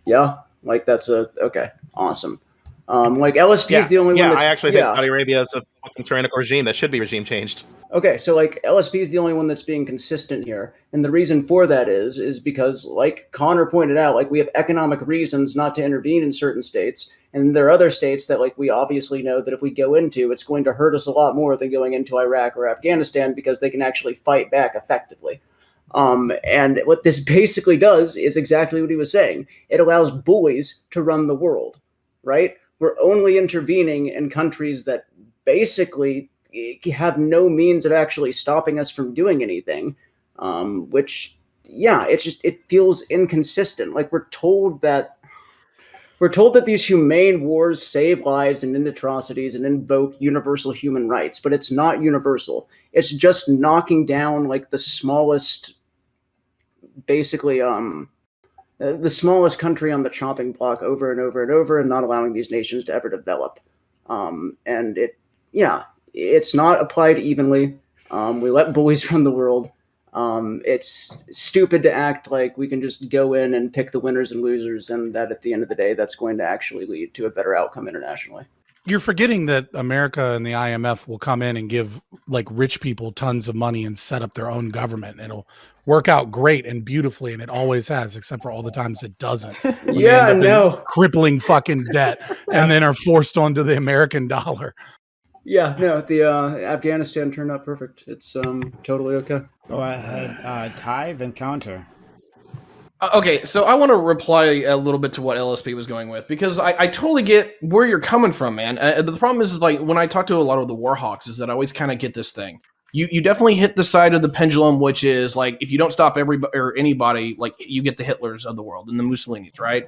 Yeah, like that's okay, awesome. Like LSP is the only one that's... I actually think Saudi Arabia is a fucking tyrannical regime that should be regime changed. Okay, so like LSP is the only one that's being consistent here. And the reason for that is because, like Connor pointed out, like we have economic reasons not to intervene in certain states. And there are other states that like we obviously know that if we go into, it's going to hurt us a lot more than going into Iraq or Afghanistan because they can actually fight back effectively. And what this basically does is exactly what he was saying. It allows bullies to run the world, right? We're only intervening in countries that basically have no means of actually stopping us from doing anything, which, yeah, it feels inconsistent. Like we're told that these humane wars save lives and end atrocities and invoke universal human rights, but it's not universal. It's just knocking down like the smallest, basically, the smallest country on the chopping block over and over and over, and not allowing these nations to ever develop. And it's not applied evenly. We let bullies run the world. It's stupid to act like we can just go in and pick the winners and losers, and that at the end of the day, that's going to actually lead to a better outcome internationally. You're forgetting that America and the IMF will come in and give like rich people tons of money and set up their own government. It'll work out great and beautifully, and it always has, except for all the times it doesn't. Yeah, I know. Crippling fucking debt, and then are forced onto the American dollar. Yeah, no, the Afghanistan turned out perfect. It's totally okay. Go ahead, Ty, then counter. Okay, so I want to reply a little bit to what LSP was going with, because I totally get where you're coming from, man. The problem is like when I talk to a lot of the Warhawks is that I always kind of get this thing. You definitely hit the side of the pendulum, which is like if you don't stop everybody or anybody, like you get the Hitlers of the world and the Mussolinis, right?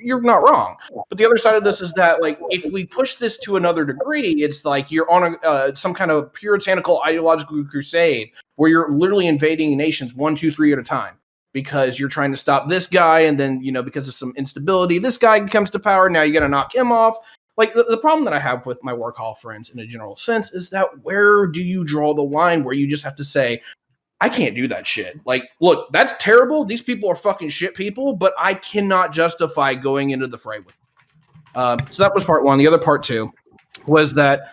You're not wrong. But the other side of this is that like if we push this to another degree, it's like you're on some kind of puritanical ideological crusade where you're literally invading nations 1, 2, 3 at a time. Because you're trying to stop this guy, and then, you know, because of some instability, this guy comes to power, now you got to knock him off. Like, the problem that I have with my work hall friends in a general sense is that where do you draw the line where you just have to say, I can't do that shit. Like, look, that's terrible. These people are fucking shit people, but I cannot justify going into the fray with them. So that was part one. The other part two was that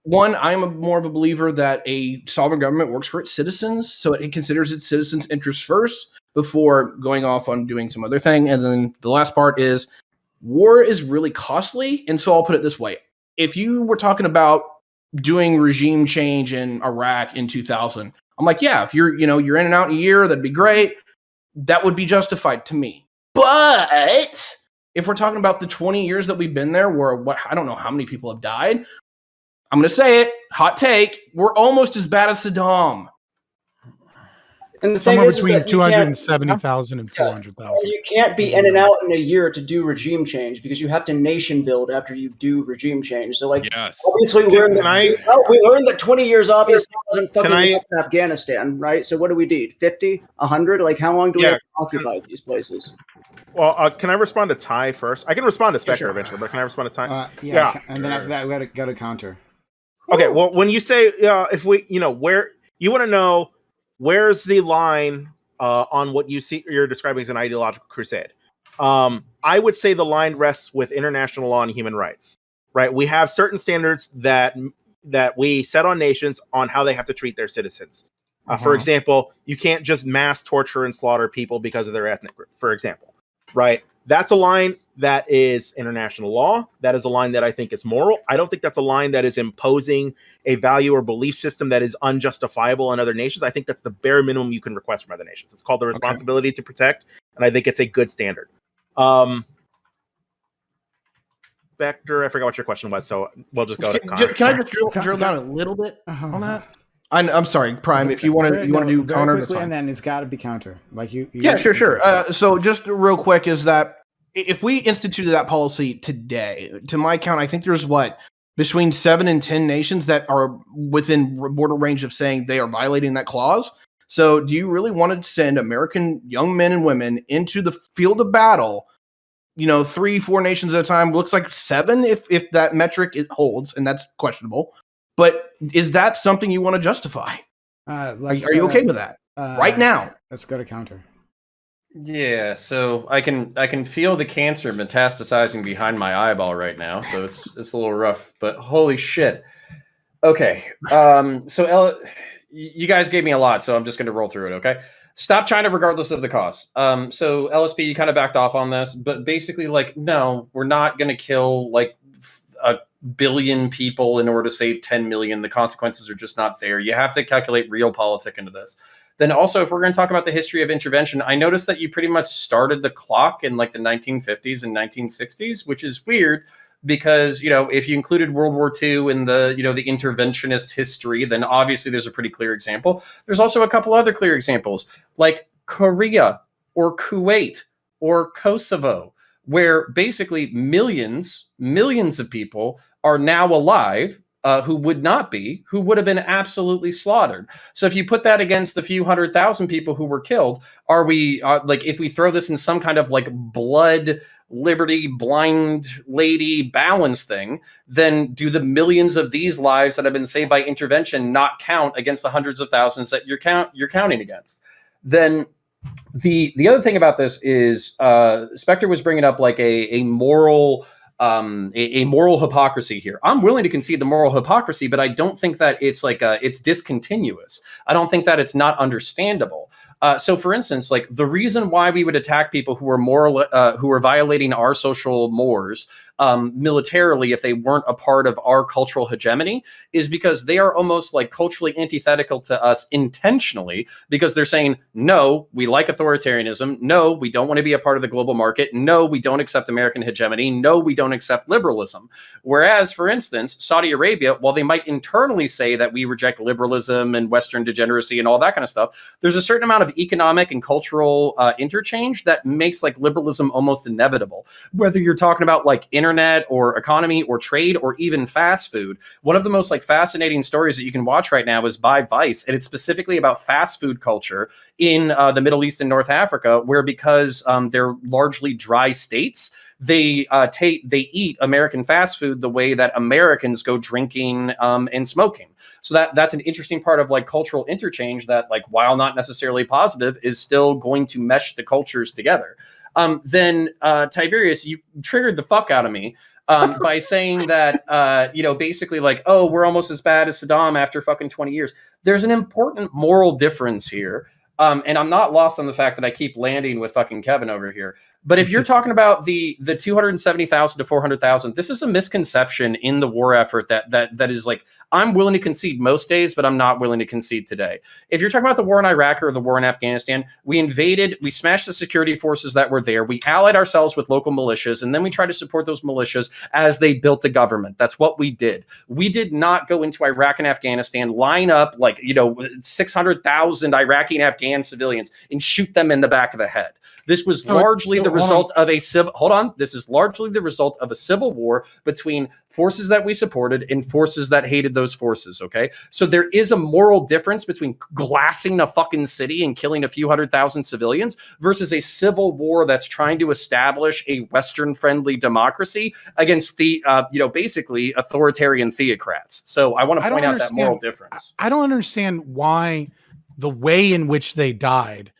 one, I'm more of a believer that a sovereign government works for its citizens, so it considers its citizens' interests first before going off on doing some other thing. And then the last part is war is really costly, and so I'll put it this way. If you were talking about doing regime change in Iraq in 2000, I'm like, yeah, if you're in and out in a year, that'd be great. That would be justified to me. But if we're talking about the 20 years that we've been there, where I don't know how many people have died, I'm going to say it, hot take, we're almost as bad as Saddam. And the Somewhere thing is between that 270,000 and 400,000. You can't be in and out in a year to do regime change because you have to nation build after you do regime change. So, like, obviously, we learned that 20 years obviously wasn't fucking enough in Afghanistan, right? So, what do we need? 50, 100? Like, how long do we have to occupy these places? Well, can I respond to Ty first? I can respond to Spectre eventually, but can I respond to Ty? Yeah. And then after that, we got to counter. Okay, well, when you say if we, where you want to know where's the line on what you're describing as an ideological crusade, I would say the line rests with international law and human rights. Right, we have certain standards that we set on nations on how they have to treat their citizens. For example, you can't just mass torture and slaughter people because of their ethnic group. For example, right? That's a line that is international law. That is a line that I think is moral. I don't think that's a line that is imposing a value or belief system that is unjustifiable in other nations. I think that's the bare minimum you can request from other nations. It's called the responsibility to protect, and I think it's a good standard. Spectre, I forgot what your question was, so we'll just go to Connor. Can I just drill down a little bit on that? I'm sorry, Prime. If you want to do Connor, that's fine. And then it's got to be counter. Like you yeah, sure. So just real quick is that if we instituted that policy today, to my count, I think there's between 7 and 10 nations that are within border range of saying they are violating that clause. So do you really want to send American young men and women into the field of battle? 3, 4 nations at a time. Looks like 7 if that metric it holds, and that's questionable. But is that something you want to justify? Are you okay with that? Right now. Let's go to counter. Yeah, so I can feel the cancer metastasizing behind my eyeball right now, so it's a little rough, but holy shit. Okay. You guys gave me a lot, so I'm just going to roll through it, okay? Stop China regardless of the cost. So LSP, you kind of backed off on this, but basically, like, no, we're not going to kill like a billion people in order to save 10 million. The consequences are just not there. You have to calculate realpolitik into this. Then also, if we're going to talk about the history of intervention, I noticed that you pretty much started the clock in like the 1950s and 1960s, which is weird because, you know, if you included World War II in the, you know, the interventionist history, then obviously there's a pretty clear example. There's also a couple other clear examples like Korea or Kuwait or Kosovo, where basically millions of people are now alive who would have been absolutely slaughtered. So if you put that against the few 100,000 people who were killed, are we like, if we throw this in some kind of like blood, liberty, blind lady balance thing, then do the millions of these lives that have been saved by intervention not count against the hundreds of thousands that you're counting against? Then the other thing about this is Spectre was bringing up like a moral hypocrisy here. I'm willing to concede the moral hypocrisy, but I don't think that it's like it's discontinuous. I don't think that it's not understandable. So, for instance, like the reason why we would attack people who are violating our social mores militarily if they weren't a part of our cultural hegemony is because they are almost like culturally antithetical to us intentionally, because they're saying, no, we like authoritarianism. No, we don't want to be a part of the global market. No, we don't accept American hegemony. No, we don't accept liberalism. Whereas, for instance, Saudi Arabia, while they might internally say that we reject liberalism and Western degeneracy and all that kind of stuff, there's a certain amount of economic and cultural interchange that makes like liberalism almost inevitable. Whether you're talking about like internet or economy or trade or even fast food. One of the most like fascinating stories that you can watch right now is by Vice, and it's specifically about fast food culture in the Middle East and North Africa, where because they're largely dry states, they eat American fast food the way that Americans go drinking and smoking. So that's an interesting part of like cultural interchange that, like, while not necessarily positive, is still going to mesh the cultures together. Then Tiberius, you triggered the fuck out of me by saying that, basically like, oh, we're almost as bad as Saddam after fucking 20 years. There's an important moral difference here. And I'm not lost on the fact that I keep landing with fucking Kevin over here. But if you're talking about the 270,000 to 400,000, this is a misconception in the war effort that is like, I'm willing to concede most days, but I'm not willing to concede today. If you're talking about the war in Iraq or the war in Afghanistan, we smashed the security forces that were there. We allied ourselves with local militias, and then we tried to support those militias as they built the government. That's what we did. We did not go into Iraq and Afghanistan, line up like, 600,000 Iraqi and Afghan civilians and shoot them in the back of the head. This was largely the result of a civil. Hold on. This is largely the result of a civil war between forces that we supported and forces that hated those forces. Okay, so there is a moral difference between glassing a fucking city and killing a few 100,000 civilians versus a civil war that's trying to establish a Western-friendly democracy against the, basically authoritarian theocrats. So I want to point out that moral difference. I don't understand why the way in which they died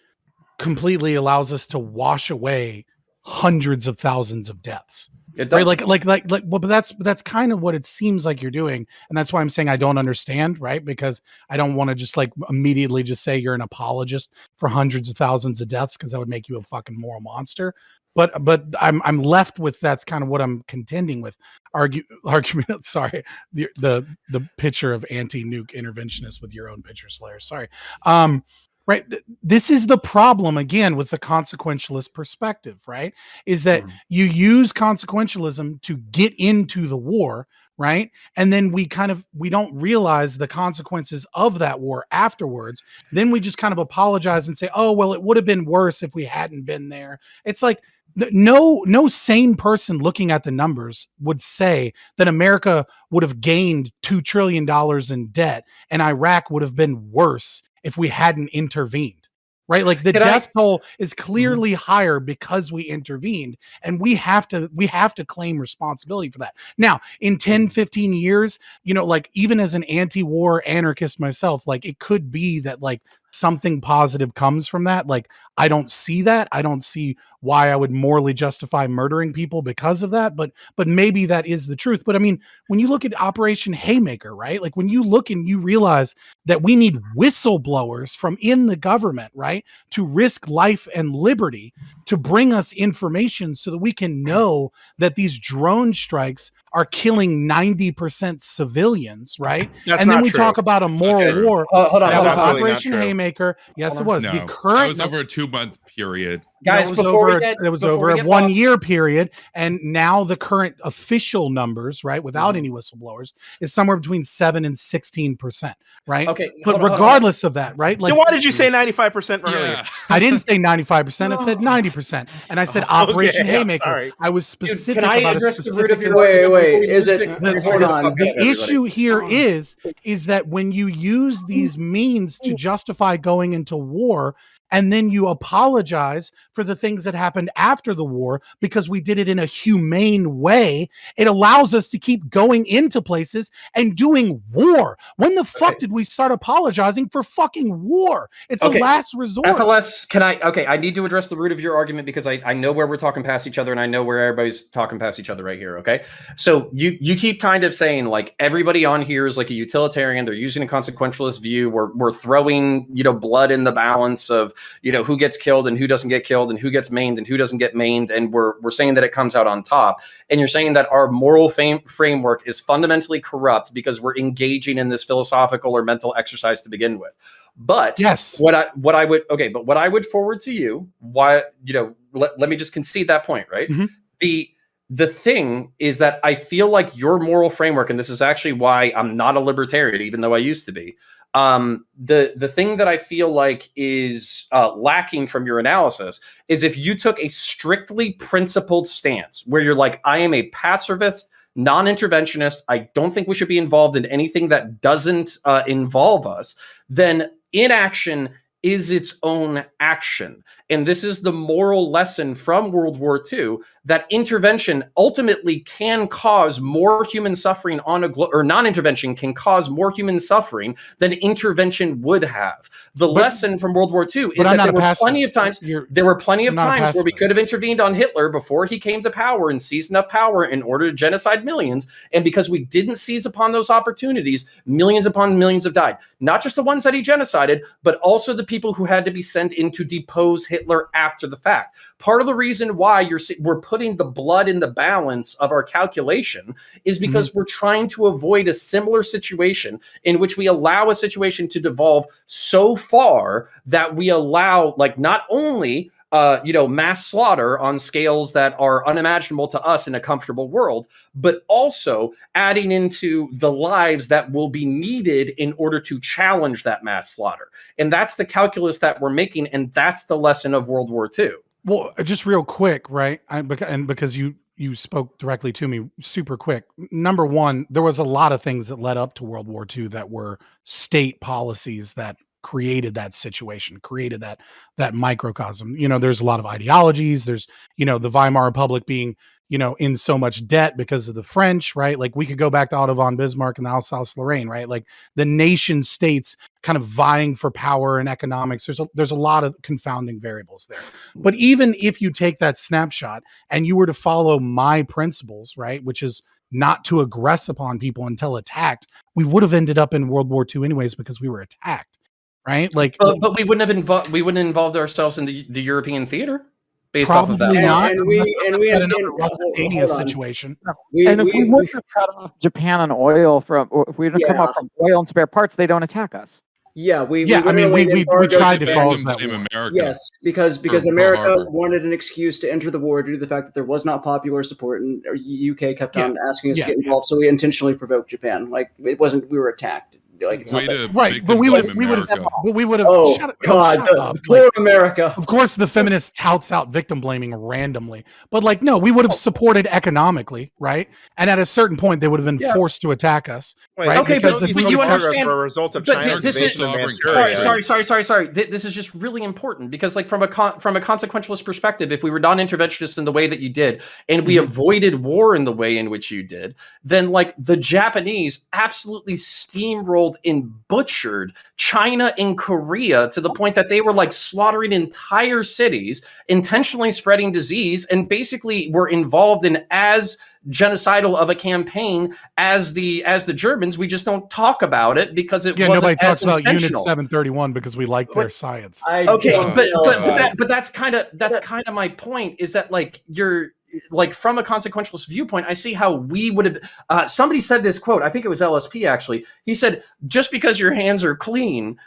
completely allows us to wash away hundreds of thousands of deaths. It does. Right? Well, but that's kind of what it seems like you're doing. And that's why I'm saying I don't understand, right? Because I don't want to just like immediately just say you're an apologist for hundreds of thousands of deaths, because that would make you a fucking moral monster. But I'm left with, that's kind of what I'm contending with. Argument. Sorry, the picture of anti-nuke interventionist with your own picture, Slayer. Sorry. Right. This is the problem again with the consequentialist perspective, right? Is that you use consequentialism to get into the war, right? And then we don't realize the consequences of that war afterwards. Then we just kind of apologize and say, oh, well, it would have been worse if we hadn't been there. It's like, no sane person looking at the numbers would say that America would have gained $2 trillion in debt and Iraq would have been worse if we hadn't intervened. right? Like the Can I- death toll is clearly higher because we intervened, and we have to claim responsibility for that. Now, in 10, 15 years, you know, like even as an anti-war anarchist myself, like it could be that like something positive comes from that. Like I don't see that. I don't see why I would morally justify murdering people because of that, but maybe that is the truth. But I mean, when you look at Operation Haymaker, right? Like when you look and you realize that we need whistleblowers from in the government, right? To risk life and liberty to bring us information so that we can know that these drone strikes are killing 90% civilians, right? That's and then not we true. talk about a moral true. war. Hold on, That hold was on. Absolutely not Operation true. Haymaker. Yes, it was. No, The that current was over a 2-month period. Guys, it before we was over a get 1 lost- year period, and now the current official numbers, right, without any whistleblowers, is somewhere between 7 and 16%, right? Okay, but hold on. regardless of that, right? Like, Then why did you say 95% earlier? Yeah. I didn't say 95%, I said 90%, and I said Operation Okay, I'm Haymaker. sorry. I was Dude, specific can I about a address the root specific of your instance. Wait, is it? Hold on. The issue here is that when you use these means to justify going into war, and then you apologize for the things that happened after the war because we did it in a humane way, it allows us to keep going into places and doing war. When the fuck did we start apologizing for fucking war? It's a last resort. FLS, I need to address the root of your argument because I know where we're talking past each other and I know where everybody's talking past each other right here, okay? So you keep kind of saying like everybody on here is like a utilitarian, they're using a consequentialist view, we're throwing, you know, blood in the balance of, you know, who gets killed and who doesn't get killed and who gets maimed and who doesn't get maimed, and we're saying that it comes out on top, and you're saying that our moral framework is fundamentally corrupt because we're engaging in this philosophical or mental exercise to begin with. But yes, what I would forward to you, why, you know, let me just concede that point, right? The thing is that I feel like your moral framework, and this is actually why I'm not a libertarian, even though I used to be. The thing that I feel like is lacking from your analysis is if you took a strictly principled stance where you're like, I am a pacifist, non-interventionist, I don't think we should be involved in anything that doesn't involve us, then inaction is its own action. And this is the moral lesson from World War II, that intervention ultimately can cause more human suffering on or non-intervention can cause more human suffering than intervention would have. The lesson from World War II is that there were plenty of times where we could have intervened on Hitler before he came to power and seized enough power in order to genocide millions. And because we didn't seize upon those opportunities, millions upon millions have died. Not just the ones that he genocided, but also the people who had to be sent in to depose Hitler after the fact. Part of the reason why we're putting the blood in the balance of our calculation is because we're trying to avoid a similar situation in which we allow a situation to devolve so far that we allow, like, not only mass slaughter on scales that are unimaginable to us in a comfortable world, but also adding into the lives that will be needed in order to challenge that mass slaughter. And that's the calculus that we're making, and that's the lesson of World War II. Well, just real quick, right? Because you spoke directly to me super quick. Number one, there was a lot of things that led up to World War II that were state policies that created that situation, created that microcosm. You know, there's a lot of ideologies. There's, you know, the Weimar Republic being, you know, in so much debt because of the French, right? Like we could go back to Otto von Bismarck and Alsace-Lorraine, right? Like the nation states kind of vying for power and economics. There's a lot of confounding variables there. But even if you take that snapshot and you were to follow my principles, right, which is not to aggress upon people until attacked, we would have ended up in World War II anyways because we were attacked, right? Like, but we wouldn't have involved ourselves in the European theater. Based probably off of that. not. And we had another Russellania situation. And if we wouldn't have cut off Japan on oil or if we didn't come up from oil and spare parts, they don't attack us. Yeah, we tried to cause that war. America. Yes, because America wanted an excuse to enter the war due to the fact that there was not popular support, and UK kept on asking us to get involved. So we intentionally provoked Japan. Like it wasn't we were attacked. Like, it's Way not to Right, victim but we blame would have, America. but we would have. Oh shut God, up. poor America. Of course, the feminist touts out victim blaming randomly, but like, no, we would have supported economically, right? And at a certain point, they would have been forced to attack us, Wait, right? okay, Because but if you we understand- for a result of but China's this is- invasion of Sovereign Manchuria. Sorry. This is just really important because, like, from a consequentialist perspective, if we were non-interventionist in the way that you did, and we avoided war in the way in which you did, then like the Japanese absolutely steamrolled and butchered China and Korea to the point that they were like slaughtering entire cities, intentionally spreading disease, and basically were involved in as genocidal of a campaign as the Germans. We just don't talk about it because it wasn't nobody talks as about Unit intentional. 731 because we like their science. Okay, don't but that's kind of my point, is that like you're like, from a consequentialist viewpoint, I see how we would have. Somebody said this quote. I think it was LSP actually. He said, "Just because your hands are clean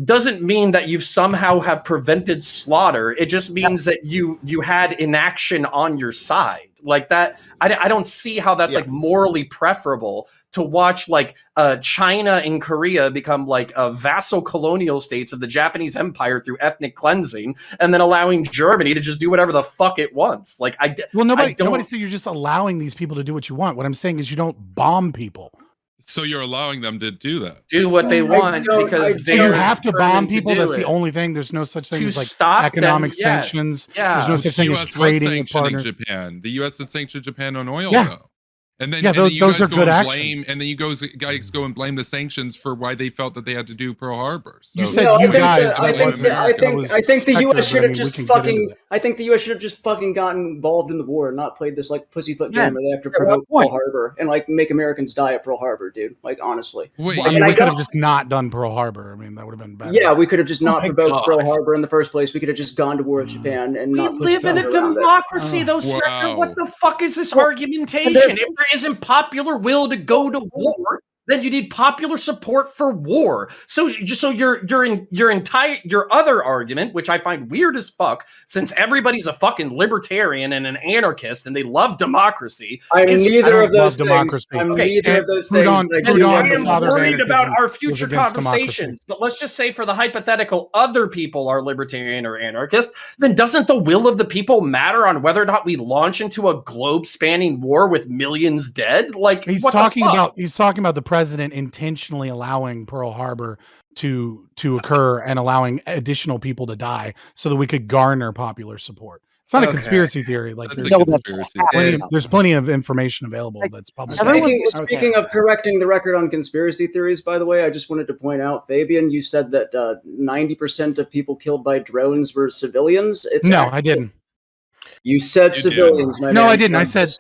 doesn't mean that you somehow have prevented slaughter. It just means that you had inaction on your side." Like that, I don't see how that's like morally preferable to watch like China and Korea become like vassal colonial states of the Japanese Empire through ethnic cleansing, and then allowing Germany to just do whatever the fuck it wants. Like Nobody said you're just allowing these people to do what you want. What I'm saying is you don't bomb people. So you're allowing them to do that. Do what they want because So they you are have to bomb determined to people. do That's the it. only thing. There's no such thing To as like stop economic them, yes. sanctions. Yeah. There's no such The thing U.S. as trading with was partners. sanctioning Japan. The U.S. had sanctioned Japan on oil, Yeah. though. And then, Yeah, and then you those guys are go good and actions. blame, and then you guys go and blame the sanctions for why they felt that they had to do Pearl Harbor. So You said No, you I think guys. the- I that think wasn't- the- I that think was I think the Spectre, U.S. but should I have mean, just we can get into fucking. that. I think the U.S. should have just fucking gotten involved in the war and not played this like pussyfoot Yeah. game where they have to At what provoke Pearl point? Harbor and like make Americans die at Pearl Harbor, dude. Like honestly. Wait, Well, I mean, And I we could don't- have just not done Pearl Harbor. I mean, that would have been better. Yeah, we could have just not my provoked God. Pearl Harbor in the first place. We could have just gone to war with Japan and We not live in a pussyfoot around it. democracy, though, Spectre. Wow. What the fuck is this Well, argumentation? there's- If there isn't popular will to go to war, then you need popular support for war. So your other argument, which I find weird as fuck, since everybody's a fucking libertarian and an anarchist and they love democracy. I'm is- I neither don't of those love things. democracy. I'm Okay, neither and of those Proudhon- things. And Proudhon, I the am father of worried about anarchism, our was future against conversations. democracy. But let's just say, for the hypothetical, other people are libertarian or anarchist. Then doesn't the will of the people matter on whether or not we launch into a globe-spanning war with millions dead? Like He's what the talking fuck? about the president intentionally allowing Pearl Harbor to occur and allowing additional people to die so that we could garner popular support. It's not a Okay. conspiracy theory. Like That's a there's conspiracy. there's plenty of information available Like, that's public. everyone- Speaking of correcting the record on conspiracy theories, by the way, I just wanted to point out, Fabian, you said that 90% of people killed by drones were civilians. It's No, actually- I didn't. You said You did. civilians, my No, man. I didn't. I said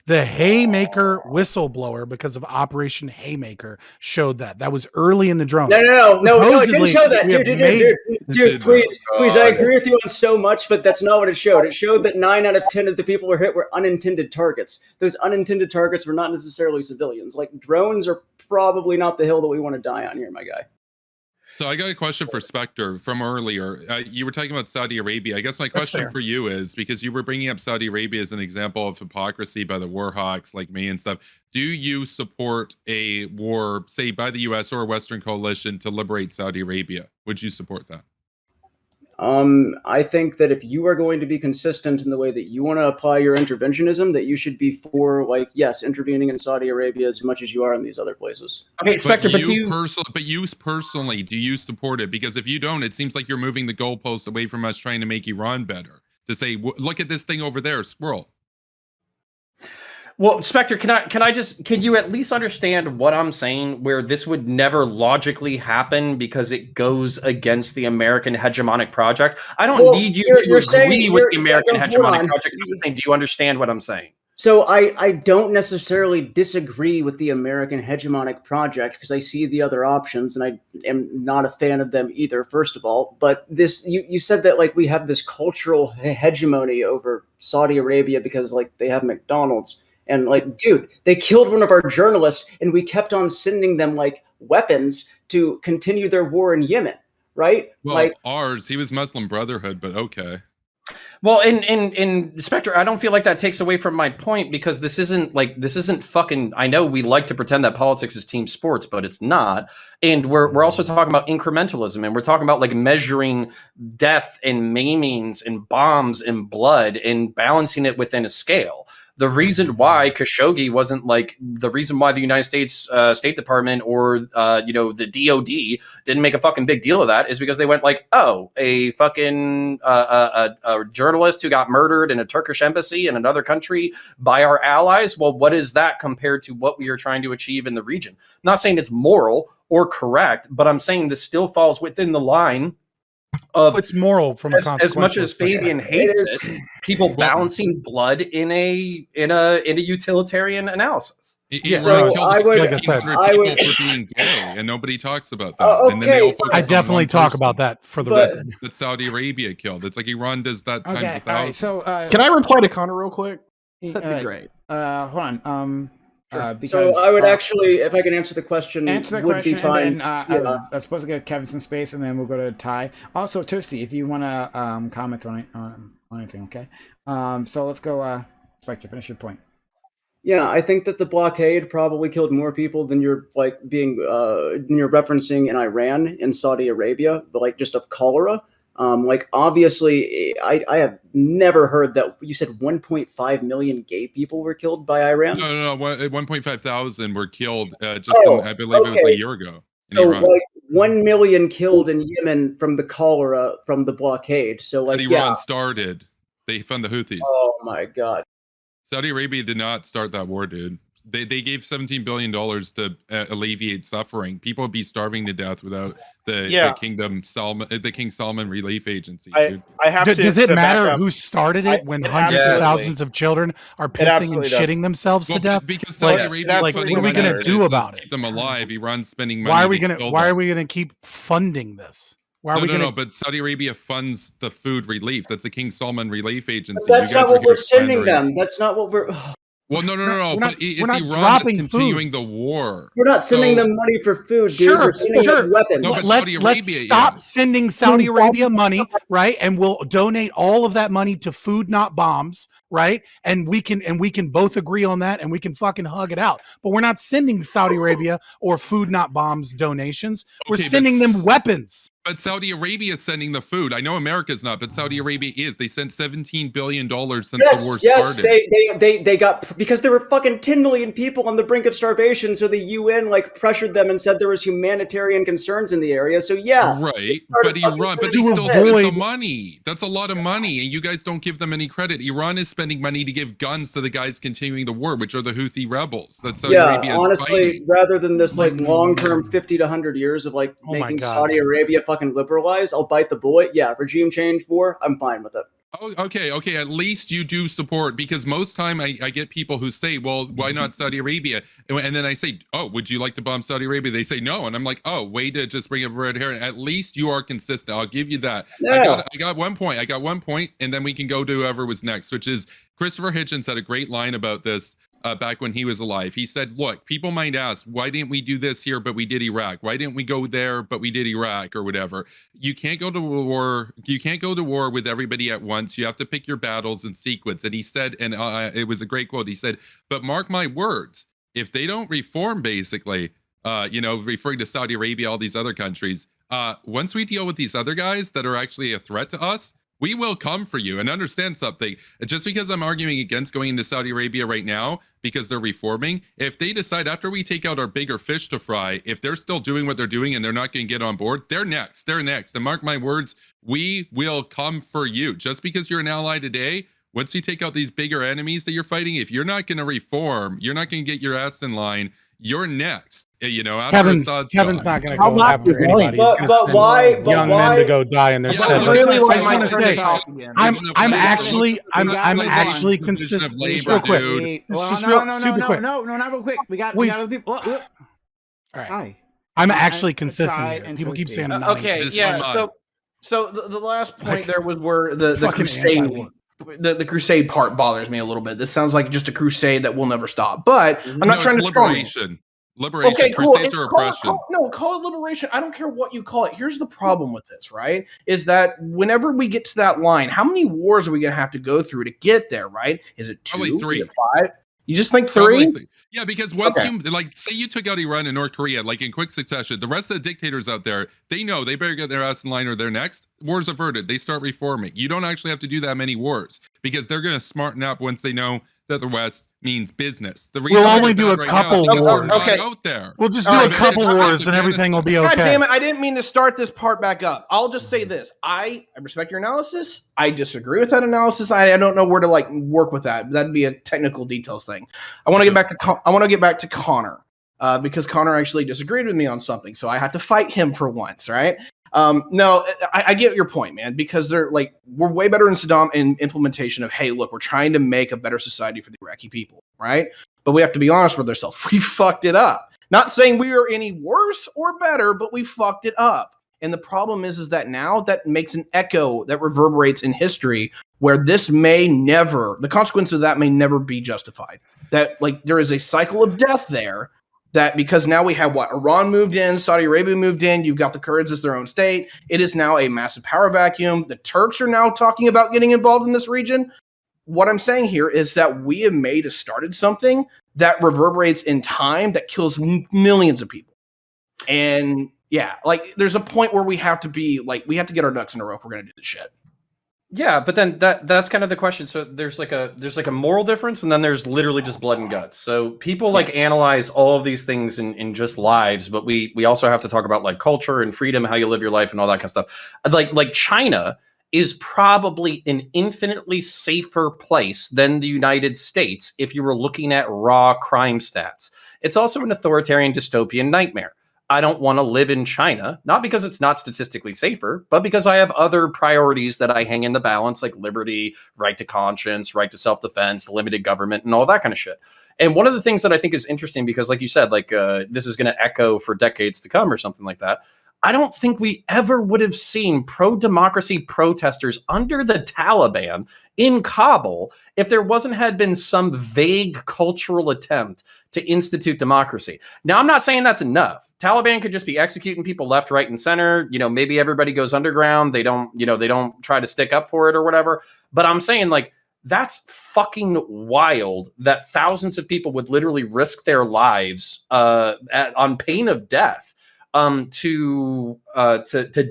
the Haymaker whistleblower, because of Operation Haymaker, showed that. That was early in the drones. No, it didn't Supposedly, show that, we have dude. made- Dude, please, Oh, I God. agree with you on so much, but that's not what it showed. It showed that 9 out of 10 of the people were hit were unintended targets. Those unintended targets were not necessarily civilians. Like, drones are probably not the hill that we want to die on here, my guy. So I got a question for Spectre from earlier. You were talking about Saudi Arabia. I guess my That's question fair. for you is, because you were bringing up Saudi Arabia as an example of hypocrisy by the war hawks like me and stuff. Do you support a war, say, by the U.S. or a Western coalition to liberate Saudi Arabia? Would you support that? I think that if you are going to be consistent in the way that you want to apply your interventionism, that you should be for, like, yes, intervening in Saudi Arabia as much as you are in these other places. Okay, Spectre, but do you? You personally, do you support it? Because if you don't, it seems like you're moving the goalposts away from us trying to make Iran better. To say, look at this thing over there, squirrel. Well, Spectre, can you at least understand what I'm saying, where this would never logically happen because it goes against the American hegemonic project? I don't need you to agree with the American hegemonic project. I'm saying, do you understand what I'm saying? So I don't necessarily disagree with the American hegemonic project because I see the other options and I am not a fan of them either, first of all. But this, you said that like we have this cultural hegemony over Saudi Arabia because like they have McDonald's. And like, dude, they killed one of our journalists and we kept on sending them like weapons to continue their war in Yemen, right? Well, like ours, he was Muslim Brotherhood, but okay. Well, in Spectre, I don't feel like that takes away from my point, because this isn't fucking. I know we like to pretend that politics is team sports, but it's not. And we're also talking about incrementalism, and we're talking about like measuring death and maimings and bombs and blood and balancing it within a scale. The reason why Khashoggi wasn't like the reason why the United States State Department or the DOD didn't make a fucking big deal of that is because they went like, oh, a fucking a journalist who got murdered in a Turkish embassy in another country by our allies. Well, what is that compared to what we are trying to achieve in the region? I'm not saying it's moral or correct, but I'm saying this still falls within the line of it's moral from as much as Fabian hates it, people balancing blood in a utilitarian analysis. So I would, like people for being gay, and nobody talks about that. And then they all focus I on definitely one talk person about that for the record. that Saudi Arabia killed. It's like Iran does that times 1,000. All right, so Can I reply to Connor real quick? That'd be great. Hold on. Because, so I would actually, if I can answer the question, would be fine. And then, I'm supposed to give Kevin some space, and then we'll go to Ty. Also, Toasty, if you want to comment on anything, okay? So let's go. Spectre, finish your point. Yeah, I think that the blockade probably killed more people than you're referencing in Iran and Saudi Arabia, but like just of cholera. Obviously, I have never heard that you said 1.5 million gay people were killed by Iran. No. 1.5 thousand were killed. I believe it was a year ago in so Iran. like 1 million killed in Yemen from the cholera from the blockade. So like, and Iran started. They fund the Houthis. Oh my god. Saudi Arabia did not start that war, dude. They gave $17 billion to alleviate suffering. People would be starving to death without the King Salman Relief Agency. Dude. Does it matter who started it when hundreds of thousands of children are pissing and shitting themselves to death? Because Saudi Arabia, what are we going to do about it? Keep them alive. Iran's spending money. Why are we going to keep funding this? No, but Saudi Arabia funds the food relief. That's the King Salman Relief Agency. But that's not what we're sending them. That's not what we're. Well, no. But it's Iran that's continuing the war. We're not sending them money for food, dude. We're sending them weapons. No, let's stop sending Saudi Arabia money, right? And we'll donate all of that money to Food Not Bombs, right? And we can both agree on that, and we can fucking hug it out. But we're not sending Saudi Arabia or Food Not Bombs donations. We're sending them weapons. But Saudi Arabia is sending the food. I know America's not, but Saudi Arabia is. They sent $17 billion since the war started. They got, because there were fucking 10 million people on the brink of starvation, so the UN pressured them and said there was humanitarian concerns in the area. So yeah, right. But Iran, but they still spend the money. That's a lot of money, and you guys don't give them any credit. Iran is spending money to give guns to the guys continuing the war, which are the Houthi rebels. That's Saudi Arabia is honestly, fighting. Rather than this long-term 50 to 100 years of making Saudi Arabia fucking liberalized, I'll bite the bullet. Yeah, regime change war, I'm fine with it. Oh, okay. At least you do support, because most time I get people who say, well, why not Saudi Arabia? And then I say, oh, would you like to bomb Saudi Arabia? They say no. And I'm like, oh, way to just bring up red hair. At least you are consistent. I'll give you that. Yeah. I got 1 point. I got 1 point. And then we can go to whoever was next, which is Christopher Hitchens had a great line about this. Back when he was alive, he said, look, people might ask, why didn't we do this here, but we did Iraq? Why didn't we go there, but we did Iraq, or whatever? You can't go to war. You can't go to war with everybody at once. You have to pick your battles in sequence. And he said, and it was a great quote. He said, but mark my words, if they don't reform, basically, referring to Saudi Arabia, all these other countries, once we deal with these other guys that are actually a threat to us, we will come for you. And understand something. Just because I'm arguing against going into Saudi Arabia right now because they're reforming, if they decide after we take out our bigger fish to fry, if they're still doing what they're doing and they're not going to get on board, they're next. And mark my words, we will come for you. Just because you're an ally today, once you take out these bigger enemies that you're fighting, if you're not going to reform, you're not going to get your ass in line, you're next. Kevin's not going to go after anybody. He's going to send young men to go die in their stead. I'm actually consistent. Real quick. No, not real quick. We got other people. All right. I'm actually consistent here. People keep saying okay. Yeah. So the last point there was where the crusade. The crusade part bothers me a little bit. This sounds like just a crusade that will never stop. But I'm not trying to liberation. Liberation, Okay, cool. crusades or oppression. Call it liberation. I don't care what you call it. Here's the problem with this, right? Is that whenever we get to that line, how many wars are we going to have to go through to get there, right? Is it 2? Probably 3. Is it 5? You just think Probably 3? 3. Yeah, because once Okay. you, like, say you took out Iran and North Korea, like in quick succession, the rest of the dictators out there, they know they better get their ass in line or they're next. Wars averted. They start reforming. You don't actually have to do that many wars because they're going to smarten up once they know that the West means business. The reason We'll they're only do bad a right now is couple because we're wars. not out there. We'll just All do right, a couple man, wars and everything will be okay. God damn it, I didn't mean to start this part back up. I'll just say this. I respect your analysis. I disagree with that analysis. I don't know where to like work with that. That'd be a technical details thing. I want to get back to Connor. Because Connor actually disagreed with me on something, so I had to fight him for once, right? No, I get your point, man, because we're way better than Saddam in implementation of, hey, look, we're trying to make a better society for the Iraqi people, right? But we have to be honest with ourselves. We fucked it up. Not saying we are any worse or better, but we fucked it up. And the problem is that now that makes an echo that reverberates in history where the consequence of that may never be justified. That there is a cycle of death there. That because now we have Iran moved in, Saudi Arabia moved in, you've got the Kurds as their own state. It is now a massive power vacuum. The Turks are now talking about getting involved in this region. What I'm saying here is that we have started something that reverberates in time that kills millions of people. And yeah, there's a point where we have to get our ducks in a row if we're going to do this shit. Yeah, but then that's kind of the question. So there's a moral difference, and then there's literally just blood and guts. So people analyze all of these things in just lives, but we also have to talk about culture and freedom, how you live your life, and all that kind of stuff. Like China is probably an infinitely safer place than the United States if you were looking at raw crime stats. It's also an authoritarian dystopian nightmare. I don't want to live in China, not because it's not statistically safer, but because I have other priorities that I hang in the balance, like liberty, right to conscience, right to self-defense, limited government, and all that kind of shit. And one of the things that I think is interesting, because like you said, this is going to echo for decades to come or something like that. I don't think we ever would have seen pro-democracy protesters under the Taliban in Kabul if there had been some vague cultural attempt to institute democracy. Now, I'm not saying that's enough. Taliban could just be executing people left, right, and center. Maybe everybody goes underground. They don't try to stick up for it or whatever. But I'm saying that's fucking wild that thousands of people would literally risk their lives on pain of death to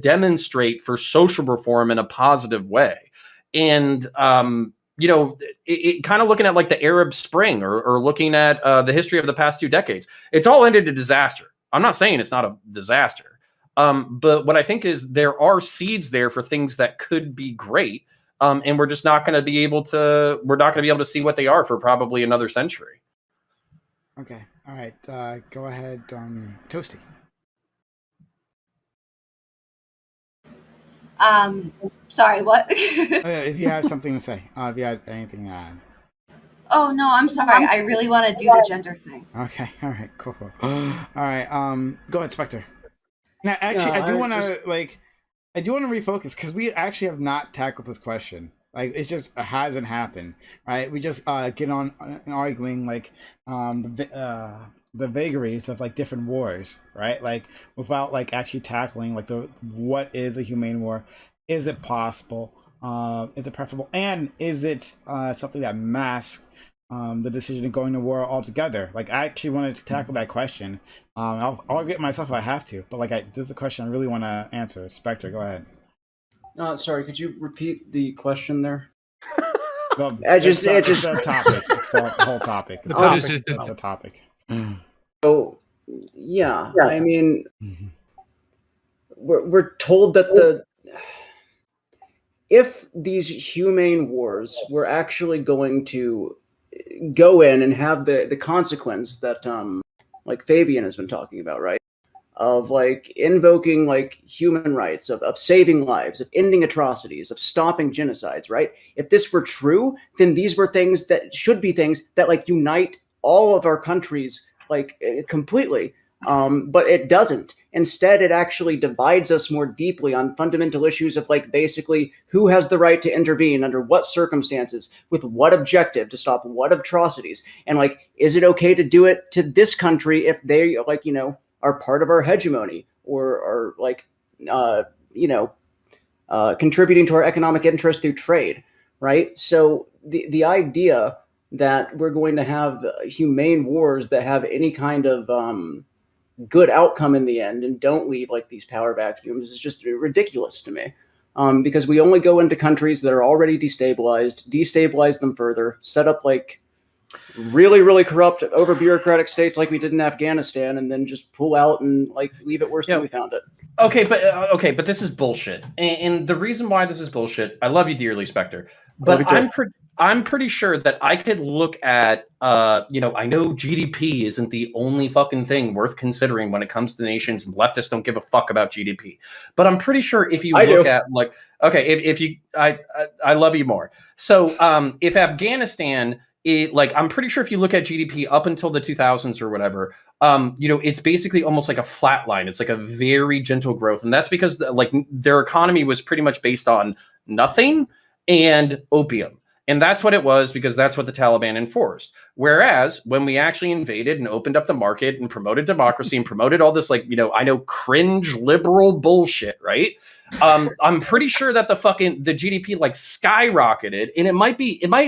demonstrate for social reform in a positive way. And it kind of looking at the Arab Spring or looking at the history of the past 2 decades, it's all ended in disaster. I'm not saying it's not a disaster, but what I think is there are seeds there for things that could be great, and we're just not going to be able to. We're not going to be able to see what they are for probably another century. Okay, all right, go ahead, Toasty. Sorry, what? If you have something to say, if you had anything to add. Oh no, I'm sorry. I really want to do the gender thing. Okay, all right, cool. All right, go ahead, Spectre. Now, actually, I do want to refocus because we actually have not tackled this question. It just hasn't happened, right? We just get on arguing the vagaries of different wars, right? Without actually tackling what is a humane war? Is it possible? Is it preferable? And is it something that masks the decision of going to war altogether? I actually wanted to tackle that question. I'll get myself if I have to, but this is a question I really want to answer. Spectre, go ahead. Sorry, could you repeat the question there? Well, it's the topic. It's the whole topic. The topic. So, yeah, I mean, we're told that if these humane wars were actually going to go in and have the consequence that Fabian has been talking about, right? Of invoking human rights, of saving lives, of ending atrocities, of stopping genocides, right? If this were true, then these were things that should be things that unite all of our countries completely. But it doesn't. Instead, it actually divides us more deeply on fundamental issues of like basically who has the right to intervene under what circumstances with what objective to stop what atrocities, and like is it okay to do it to this country if they like are part of our hegemony or are like contributing to our economic interest through trade, right? So the idea that we're going to have humane wars that have any kind of good outcome in the end and don't leave like these power vacuums is just ridiculous to me. Because we only go into countries that are already destabilize them further, set up like really, really corrupt, over bureaucratic states like we did in Afghanistan, and then just pull out and like leave it worse than we found it. Okay, but this is bullshit, and the reason why this is bullshit. I love you dearly, Spectre, but I'm pretty sure that I could look at I know GDP isn't the only fucking thing worth considering when it comes to nations, and leftists don't give a fuck about GDP. But I'm pretty sure if you look at like if you I love you more. So if Afghanistan. I'm pretty sure if you look at GDP up until the 2000s or whatever, it's basically almost like a flat line. It's like a very gentle growth. And that's because their economy was pretty much based on nothing and opium. And that's what it was, because that's what the Taliban enforced. Whereas when we actually invaded and opened up the market and promoted democracy and promoted all this, I know cringe liberal bullshit, right? I'm pretty sure that the GDP skyrocketed, and it might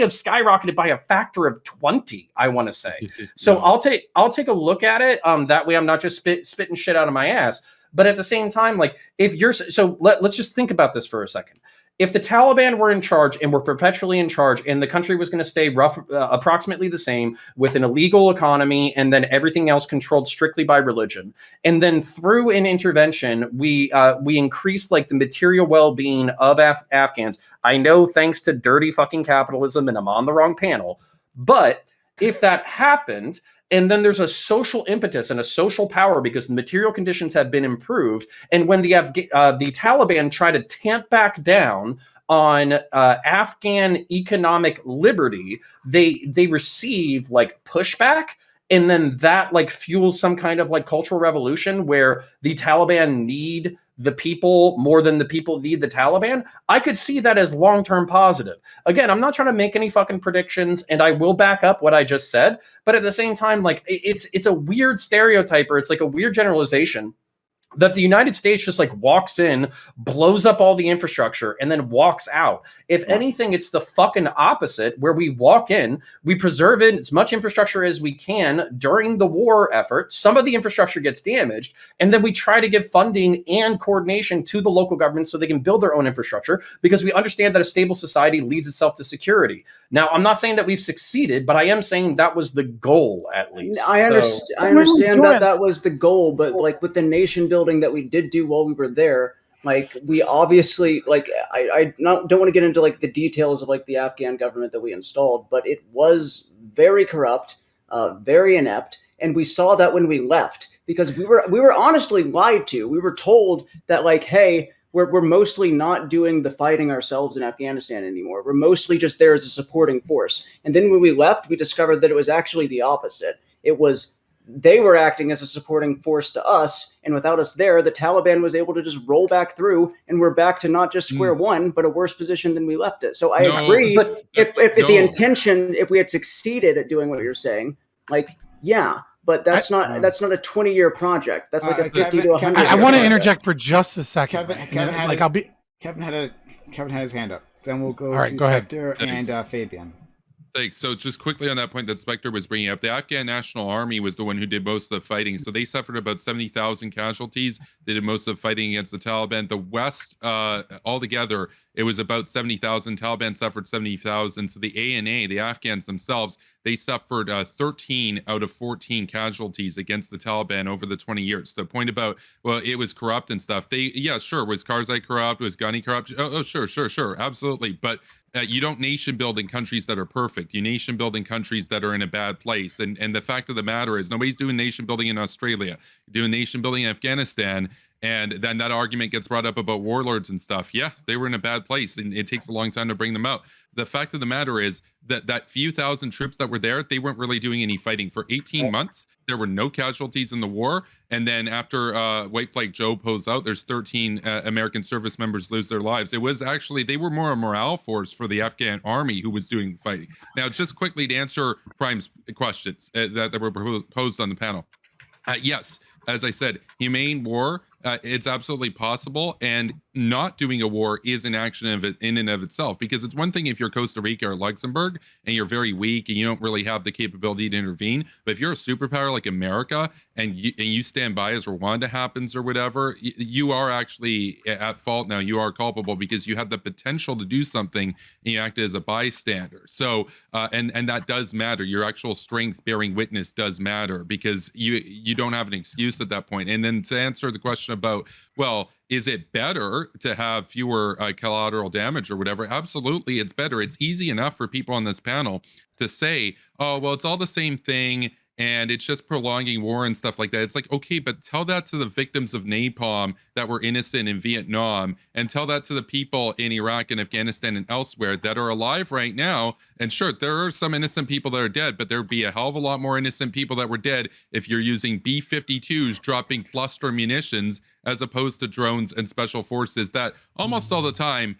have skyrocketed by a factor of 20, I want to say. So I'll take a look at it. That way I'm not just spitting shit out of my ass. But at the same time, let's just think about this for a second. If the Taliban were in charge and were perpetually in charge, and the country was going to stay approximately the same with an illegal economy, and then everything else controlled strictly by religion, and then through an intervention, we increased the material well-being of Afghans. I know, thanks to dirty fucking capitalism, and I'm on the wrong panel, but if that happened, and then there's a social impetus and a social power because the material conditions have been improved. And when the Taliban try to tamp back down on Afghan economic liberty, they receive pushback. And then that fuels some kind of cultural revolution where the Taliban need the people more than the people need the Taliban. I could see that as long-term positive. Again, I'm not trying to make any fucking predictions, and I will back up what I just said. But at the same time, it's a weird stereotype, or it's a weird generalization that the United States just walks in, blows up all the infrastructure, and then walks out. If anything, it's the fucking opposite, where we walk in, we preserve it, as much infrastructure as we can during the war effort. Some of the infrastructure gets damaged, and then we try to give funding and coordination to the local governments so they can build their own infrastructure, because we understand that a stable society leads itself to security. Now, I'm not saying that we've succeeded, but I am saying that was the goal, at least. I understand that was the goal, but with the nation building that we did do while we were there, we obviously I don't want to get into the details of the Afghan government that we installed, but it was very corrupt, very inept, and we saw that when we left, because we were honestly lied to. We were told that hey, we're mostly not doing the fighting ourselves in Afghanistan anymore. We're mostly just there as a supporting force. And then when we left, we discovered that it was actually the opposite. It was they were acting as a supporting force to us, and without us there, the Taliban was able to just roll back through, and we're back to not just square one, but a worse position than we left it. So I agree. But if the intention, if we had succeeded at doing what you're saying, but that's not a 20-year project. That's a 50 to 100. I want to interject for just a second. Kevin had his hand up. So then we'll go to Spectre and Fabian. Thanks. So just quickly on that point that Spectre was bringing up, the Afghan National Army was the one who did most of the fighting. So they suffered about 70,000 casualties. They did most of the fighting against the Taliban. The West, altogether, it was about 70,000. Taliban suffered 70,000. So the ANA, the Afghans themselves, they suffered 13 out of 14 casualties against the Taliban over the 20 years. The point about, well, it was corrupt and stuff. Was Karzai corrupt? Was Ghani corrupt? Oh, sure, absolutely. But you don't nation build in countries that are perfect. You nation build in countries that are in a bad place. And the fact of the matter is, nobody's doing nation building in Australia. You're doing nation building in Afghanistan. And then that argument gets brought up about warlords and stuff. Yeah, they were in a bad place, and it takes a long time to bring them out. The fact of the matter is that few thousand troops that were there, they weren't really doing any fighting for 18 months. There were no casualties in the war. And then after White Flag Joe pulls out, there's 13 American service members lose their lives. It was actually, they were more a morale force for the Afghan army who was doing fighting. Now, just quickly to answer Prime's questions that were posed on the panel. Yes, as I said, humane war, it's absolutely possible, and not doing a war is an action of it in and of itself, because it's one thing if you're Costa Rica or Luxembourg and you're very weak and you don't really have the capability to intervene, but if you're a superpower like America and you stand by as Rwanda happens or whatever, you are actually at fault now. You are culpable because you have the potential to do something and you act as a bystander. So, and that does matter. Your actual strength bearing witness does matter, because you don't have an excuse at that point. And then to answer the question about, well, is it better to have fewer collateral damage or whatever? Absolutely, it's better. It's easy enough for people on this panel to say, oh, well, it's all the same thing and it's just prolonging war and stuff like that. It's like, okay, but tell that to the victims of napalm that were innocent in Vietnam, and tell that to the people in Iraq and Afghanistan and elsewhere that are alive right now. And sure, there are some innocent people that are dead, but there'd be a hell of a lot more innocent people that were dead if you're using B-52s dropping cluster munitions as opposed to drones and special forces that almost all the time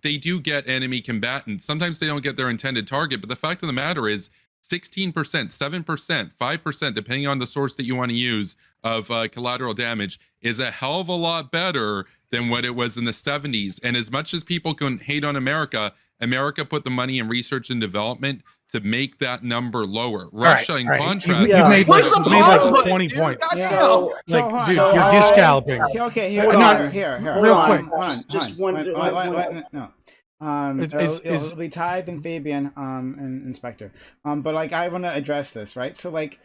they do get enemy combatants. Sometimes they don't get their intended target, but the fact of the matter is 16%, 7%, 5%, depending on the source that you want to use, of collateral damage is a hell of a lot better than what it was in the 70s. And as much as people can hate on America, America put the money in research and development to make that number lower. Russia, in contrast, you made like, Where's the you made like pause button, 20 dude? points. Yeah. So, Like, dude, so- you're dish galloping. Okay, here. Real quick. Just one- No. Is- It'll be Tithe and Fabian and Inspector. But like I want to address this, right? So like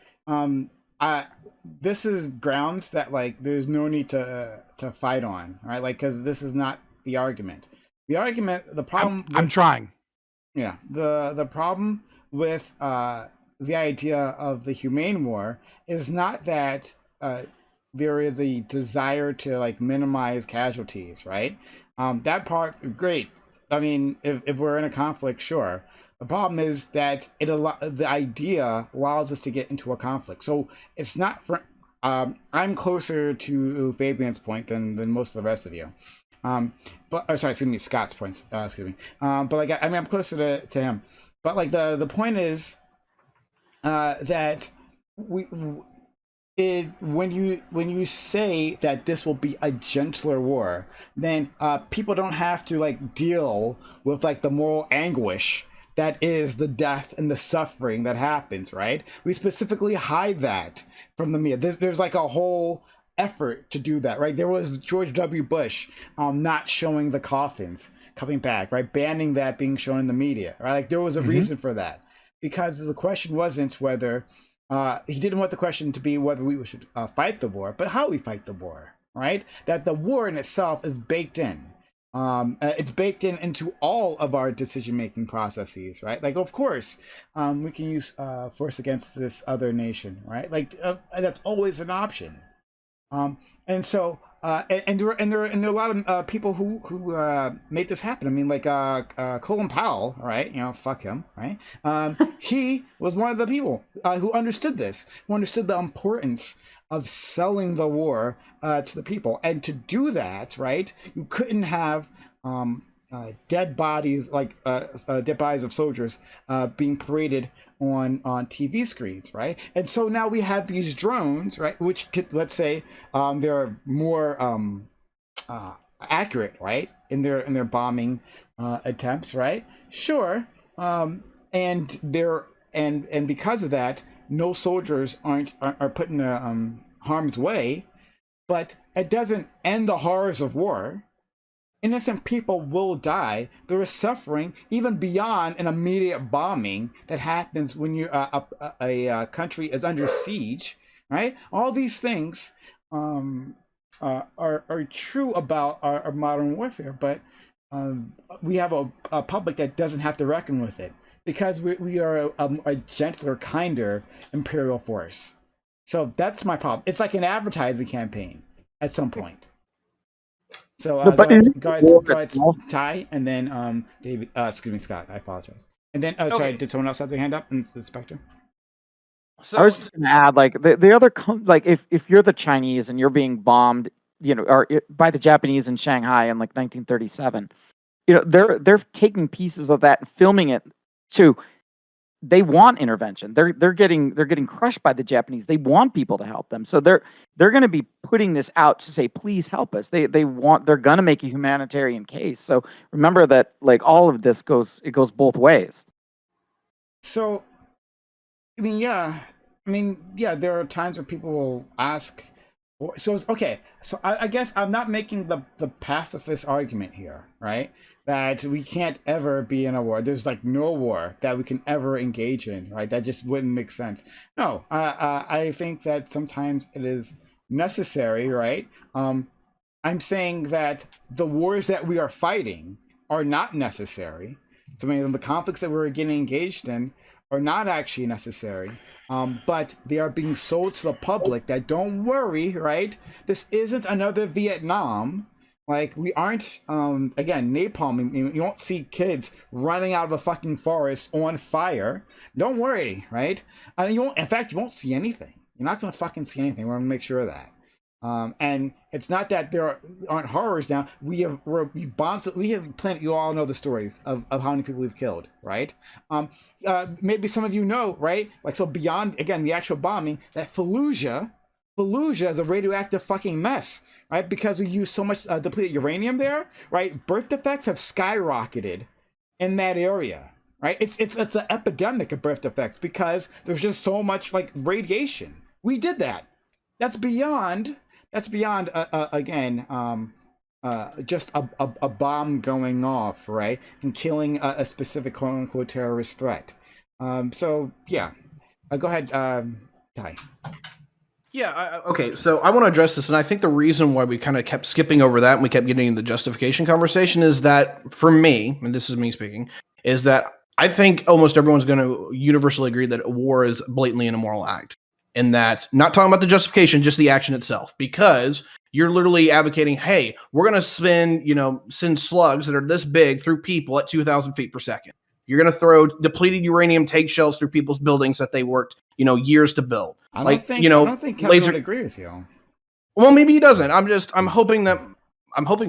this is grounds that like there's no need to fight on, right? Like, because this is not the argument. The problem. I'm trying. Yeah, the problem with the idea of the humane war is not that there is a desire to like minimize casualties, right? That part, great. I mean, if we're in a conflict, sure. The problem is that the idea allows us to get into a conflict. So it's not for. I'm closer to Fabian's point than most of the rest of you. Scott's points. But like, I mean, I'm closer to him. But like, the point is that when you say that this will be a gentler war, then people don't have to like deal with like the moral anguish that is the death and the suffering that happens, right? We specifically hide that from the media. There's like a whole effort to do that, right? There was George W. Bush not showing the coffins coming back, right? Banning that being shown in the media, right? Like there was a reason for that, because the question wasn't whether he didn't want the question to be whether we should fight the war, but how we fight the war, right? That the war in itself is baked in. It's baked into all of our decision-making processes, right? Like, of course, we can use force against this other nation, right? Like that's always an option. And so, and there are a lot of people who made this happen. I mean, like Colin Powell, right? You know, fuck him, right? He was one of the people who understood this, who understood the importance of selling the war to the people. And to do that, right, you couldn't have dead bodies, like dead bodies of soldiers being paraded on TV screens, right? And so now we have these drones, right, which could, let's say, they're more accurate, right, in their bombing attempts, right? Sure, and because of that, no soldiers are put in harm's way, but it doesn't end the horrors of war. Innocent people will die. There is suffering even beyond an immediate bombing that happens when a country is under siege, right? All these things are true about our modern warfare, but we have a public that doesn't have to reckon with it, because we are a gentler, kinder imperial force. So that's my problem. It's like an advertising campaign. at some point. So No, but is go it war ahead, itself? Ty, and then David. Excuse me, Scott. I apologize. And then sorry, Okay. did someone else have their hand up in the spectrum? So I was just going to add, like the other, like if you're the Chinese and you're being bombed, or by the Japanese in Shanghai in like 1937, they're taking pieces of that and filming it too. They want intervention. They're getting crushed by the Japanese. They want people to help them. So they're going to be putting this out to say, please help us. They're going to make a humanitarian case. So remember that, like, all of this goes both ways. So, I mean, yeah, there are times where people will ask. So it's okay. So I guess I'm not making the pacifist argument here, right? That we can't ever be in a war. There's like no war that we can ever engage in, right? That just wouldn't make sense. No, I think that sometimes it is necessary, right? I'm saying that the wars that we are fighting are not necessary. So many of the conflicts that we're getting engaged in are not actually necessary. But they are being sold to the public that don't worry, right? This isn't another Vietnam. Like, we aren't, again, napalming. You won't see kids running out of a fucking forest on fire. Don't worry, right? In fact, you won't see anything. You're not going to fucking see anything. We're going to make sure of that. And it's not that there aren't horrors now. We have planted. You all know the stories of how many people we've killed, right? Maybe some of you know, right? Like, so beyond, again, the actual bombing, that Fallujah is a radioactive fucking mess, right? Because we use so much depleted uranium there, right? Birth defects have skyrocketed in that area, right? It's an epidemic of birth defects because there's just so much like radiation. We did that. That's beyond again just a bomb going off, right, and killing a specific quote unquote terrorist threat. So yeah, go ahead, Ty. Yeah, okay, so I want to address this, and I think the reason why we kind of kept skipping over that and we kept getting into the justification conversation is that, for me, and this is me speaking, is that I think almost everyone's going to universally agree that a war is blatantly an immoral act. And that, not talking about the justification, just the action itself, because you're literally advocating, hey, we're going to send slugs that are this big through people at 2,000 feet per second. You're going to throw depleted uranium tank shells through people's buildings that they worked, years to build. I don't think Kevin would agree with you. Well, maybe he doesn't. I'm hoping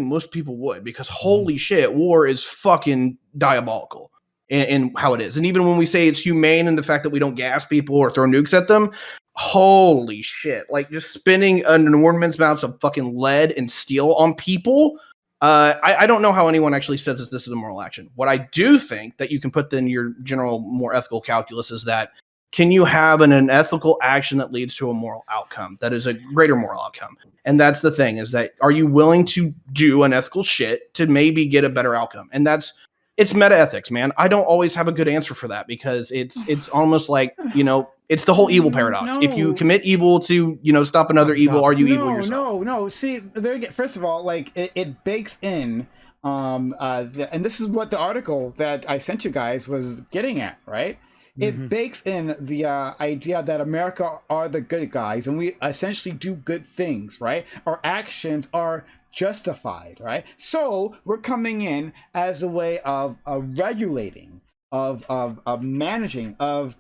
most people would, because holy shit, war is fucking diabolical in how it is. And even when we say it's humane and the fact that we don't gas people or throw nukes at them, holy shit, like just spending an enormous amounts of fucking lead and steel on people. I don't know how anyone actually says this is a moral action. What I do think that you can put in your general, more ethical calculus is that, can you have an ethical action that leads to a moral outcome that is a greater moral outcome? And that's the thing, is that, are you willing to do unethical shit to maybe get a better outcome? And it's meta ethics, man. I don't always have a good answer for that, because it's almost like, it's the whole evil paradox. No. If you commit evil to, stop another evil, are you evil yourself? No. See, first of all, like it bakes in, and this is what the article that I sent you guys was getting at, right? It bakes in the idea that America are the good guys, and we essentially do good things, right? Our actions are justified, right? So we're coming in as a way of regulating, of managing, of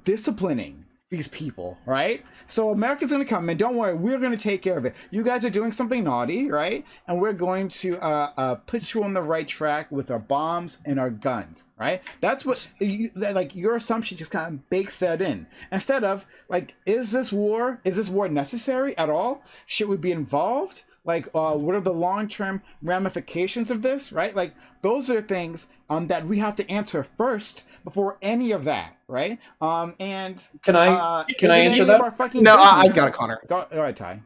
disciplining these people, right? So America's going to come in. Don't worry, we're going to take care of it. You guys are doing something naughty, right? And we're going to put you on the right track with our bombs and our guns, right? That's what your assumption just kind of bakes that in. Instead of like, is this war necessary at all? Should we be involved? Like, what are the long-term ramifications of this, right? Like, those are things that we have to answer first before any of that, right? And can I answer that? No, I got it, Connor. All right, Ty.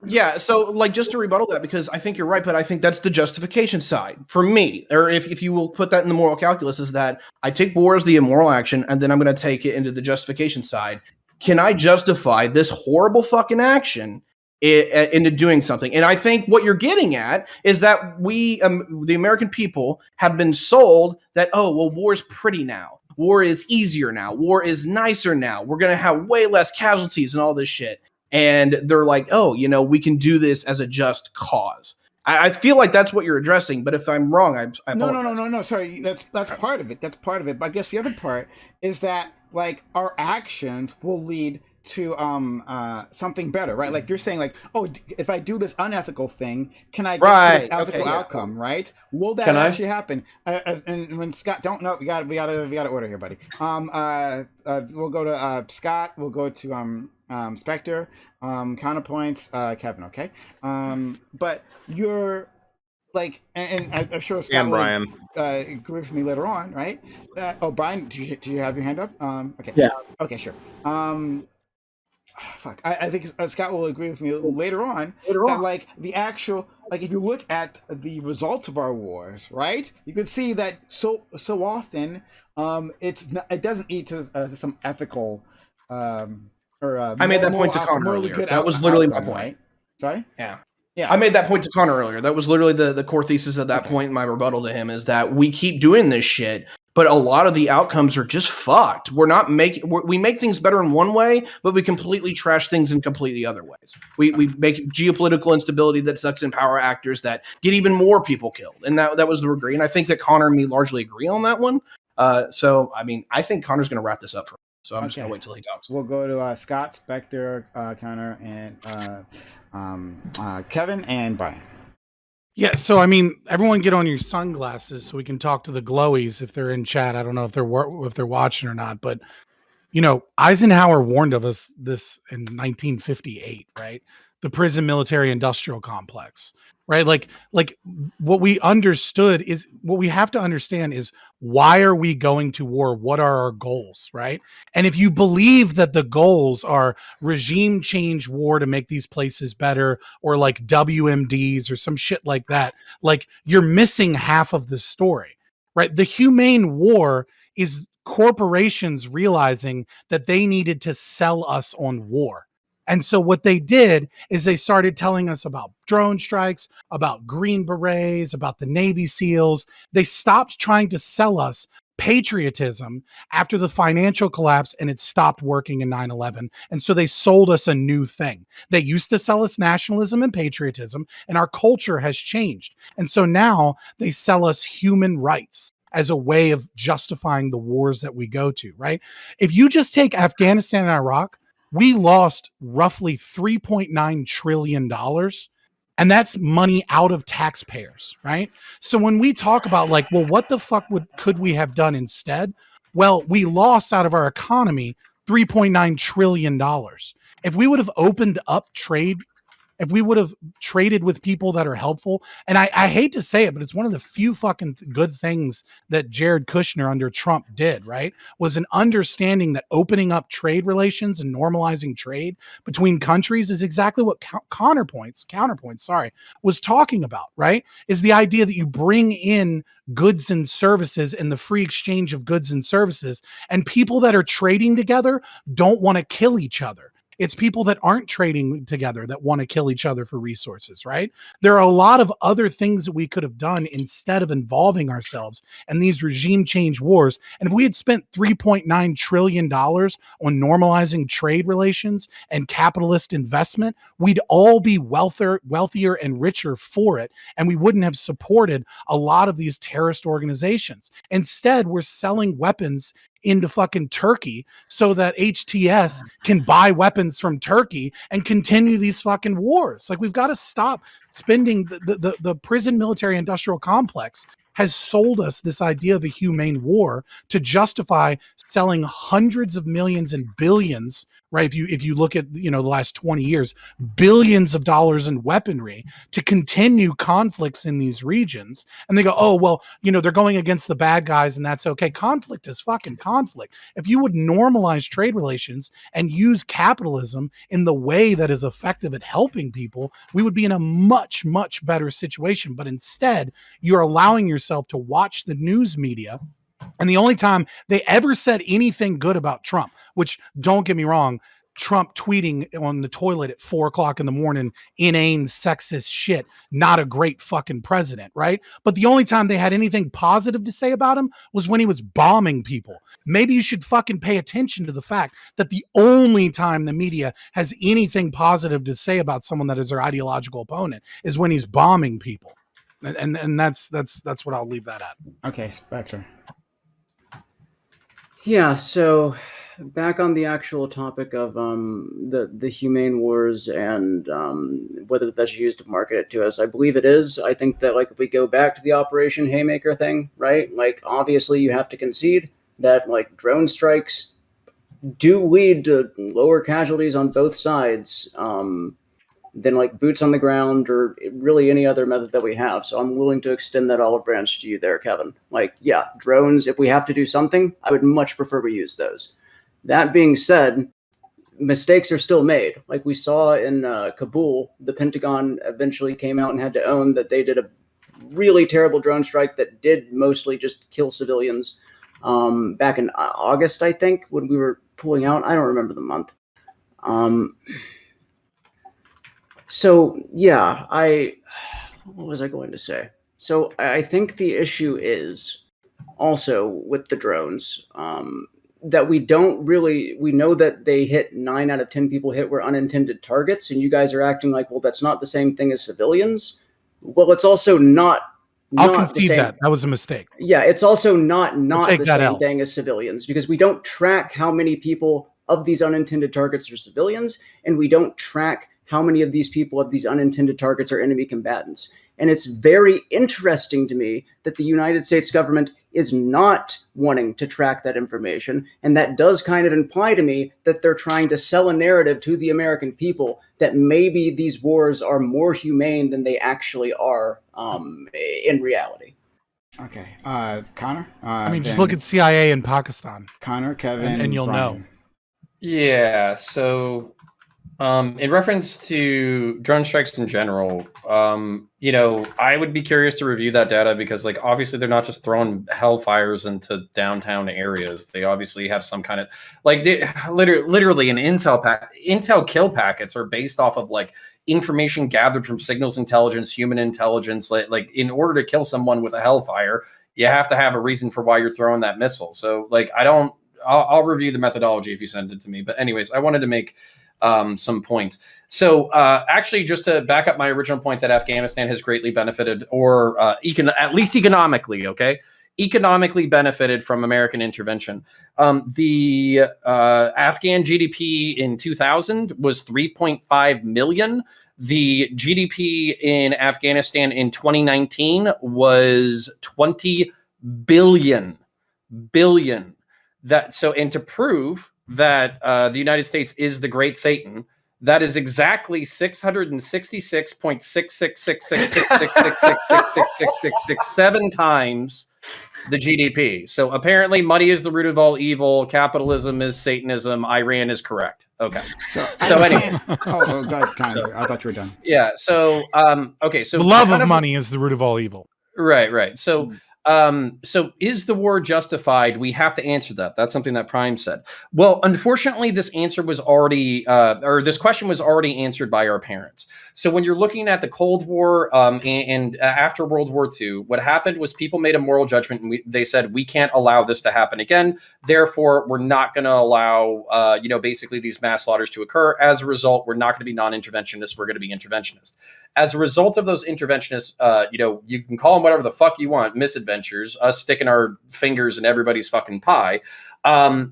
Yeah, so like, just to rebuttal that, because I think you're right, but I think that's the justification side for me, or if you will put that in the moral calculus, is that I take war as the immoral action, and then I'm going to take it into the justification side. Can I justify this horrible fucking action into doing something? And I think what you're getting at is that we, the American people, have been sold that, oh, well, war is pretty now. War is easier now. War is nicer now. We're going to have way less casualties and all this shit. and they're like, oh, we can do this as a just cause. I feel like that's what you're addressing, but if I'm wrong, I apologize. No. Sorry, that's part of it. That's part of it. But I guess the other part is that like our actions will lead to something better, right? Like you're saying, like, oh, if I do this unethical thing, can I get to this ethical outcome, right? Will that actually happen? And when Scott, don't know, we got to order here, buddy. We'll go to Scott. We'll go to Spectre, Counterpoints, Kevin. Okay. But you're like, and I'm sure Scott and Brian agree with me later on, right? Brian, do you have your hand up? Okay. Yeah. Okay, sure. Fuck. I think Scott will agree with me later on that like the actual, like if you look at the results of our wars, right, you can see that so often it doesn't lead to some ethical I made that point to Connor earlier. That was literally my point. Right? Sorry? Yeah. I made that point to Connor earlier. That was literally the core thesis at that point in my rebuttal to him, is that we keep doing this shit, but a lot of the outcomes are just fucked. We make things better in one way, but we completely trash things in completely other ways. We make geopolitical instability that sucks in power actors that get even more people killed. And that was the Reverie. And I think that Connor and me largely agree on that one. So, I mean, I think Connor's going to wrap this up for me. So I'm just going to wait till he talks. We'll go to Scott, Spectre, Connor, and Kevin and Brian. Yeah, so I mean, everyone get on your sunglasses so we can talk to the glowies if they're in chat. I don't know if they're watching or not, but Eisenhower warned of us this in 1958, right? The prison military industrial complex, right? Like what we understood is what we have to understand is why are we going to war? What are our goals, right? And if you believe that the goals are regime change war to make these places better, or like WMDs or some shit like that, like you're missing half of the story, right? The humane war is corporations realizing that they needed to sell us on war. And so what they did is they started telling us about drone strikes, about Green Berets, about the Navy SEALs. They stopped trying to sell us patriotism after the financial collapse, and it stopped working in 9/11. And so they sold us a new thing. They used to sell us nationalism and patriotism, and our culture has changed. And so now they sell us human rights as a way of justifying the wars that we go to, right? If you just take Afghanistan and Iraq, we lost roughly $3.9 trillion, and that's money out of taxpayers, right? So when we talk about like, well, what the fuck could we have done instead? Well, we lost out of our economy $3.9 trillion. If we would have opened up trade, if we would have traded with people that are helpful, and I hate to say it, but it's one of the few fucking good things that Jared Kushner under Trump did, right? Was an understanding that opening up trade relations and normalizing trade between countries is exactly what Counterpoints, was talking about, right? Is the idea that you bring in goods and services and the free exchange of goods and services, and people that are trading together don't want to kill each other. It's people that aren't trading together that want to kill each other for resources, right? There are a lot of other things that we could have done instead of involving ourselves in these regime change wars. And if we had spent $3.9 trillion on normalizing trade relations and capitalist investment, we'd all be wealthier and richer for it. And we wouldn't have supported a lot of these terrorist organizations. Instead, we're selling weapons into fucking Turkey so that HTS can buy weapons from Turkey and continue these fucking wars. Like, we've got to stop spending the prison military industrial complex has sold us this idea of a humane war to justify selling hundreds of millions and billions, right? If you look at, the last 20 years, billions of dollars in weaponry to continue conflicts in these regions. And they go, oh, well, they're going against the bad guys and that's okay. Conflict is fucking conflict. If you would normalize trade relations and use capitalism in the way that is effective at helping people, we would be in a much, much better situation. But instead, you're allowing yourself to watch the news media. And the only time they ever said anything good about Trump, which, don't get me wrong, Trump tweeting on the toilet at 4:00 in the morning, inane, sexist shit. Not a great fucking president, right? But the only time they had anything positive to say about him was when he was bombing people. Maybe you should fucking pay attention to the fact that the only time the media has anything positive to say about someone that is their ideological opponent is when he's bombing people. And that's what I'll leave that at. Okay, Spectre. Yeah, so back on the actual topic of the humane wars and whether that's used to market it to us, I believe it is. I think that like if we go back to the Operation Haymaker thing, right? Like obviously you have to concede that like drone strikes do lead to lower casualties on both sides than like boots on the ground or really any other method that we have. So I'm willing to extend that olive branch to you there, Kevin. Like, yeah, drones, if we have to do something, I would much prefer we use those. That being said, mistakes are still made. Like we saw in Kabul, the Pentagon eventually came out and had to own that they did a really terrible drone strike that did mostly just kill civilians back in August, I think, when we were pulling out. I don't remember the month. So, yeah, what was I going to say? So I think the issue is also with the drones that we know that they hit 9 out of 10 people hit were unintended targets, and you guys are acting like, well, that's not the same thing as civilians. Well, it's also not I'll concede that. That was a mistake. Yeah, it's also not the same thing as civilians because we don't track how many people of these unintended targets are civilians, and we don't track how many of these people of these unintended targets are enemy combatants. And it's very interesting to me that the United States government is not wanting to track that information. And that does kind of imply to me that they're trying to sell a narrative to the American people that maybe these wars are more humane than they actually are in reality. Okay. Connor? I mean, just look at CIA in Pakistan. Connor, Kevin, and you'll Brian. know. Yeah, so in reference to drone strikes in general, I would be curious to review that data because, like, obviously they're not just throwing hellfires into downtown areas. They obviously have some kind of, like, literally an intel kill packets are based off of like information gathered from signals intelligence, human intelligence. Like in order to kill someone with a hellfire, you have to have a reason for why you're throwing that missile. So, like, I'll review the methodology if you send it to me. But anyways, I wanted to make some points. So actually, just to back up my original point that Afghanistan has greatly benefited, or at least economically, economically benefited from American intervention. The Afghan GDP in 2000 was 3.5 million. The GDP in Afghanistan in 2019 was 20 billion. And to prove that the United States is the Great Satan, that is exactly 666.6666666666667 times the GDP. So apparently, money is the root of all evil. Capitalism is Satanism. Iran is correct. Okay. So anyway. God, Connor, I thought you were done. Yeah. So okay. So the love of money is the root of all evil. Right. So is the war justified? We have to answer that. That's something that Prime said. Well, unfortunately, this answer was already, this question was already answered by our parents. So when you're looking at the Cold War and after World War II, what happened was people made a moral judgment and they said, we can't allow this to happen again. Therefore, we're not going to allow, basically these mass slaughters to occur. As a result, we're not going to be non-interventionists. We're going to be interventionists. As a result of those interventionists, you can call them whatever the fuck you want, misadventures, us sticking our fingers in everybody's fucking pie,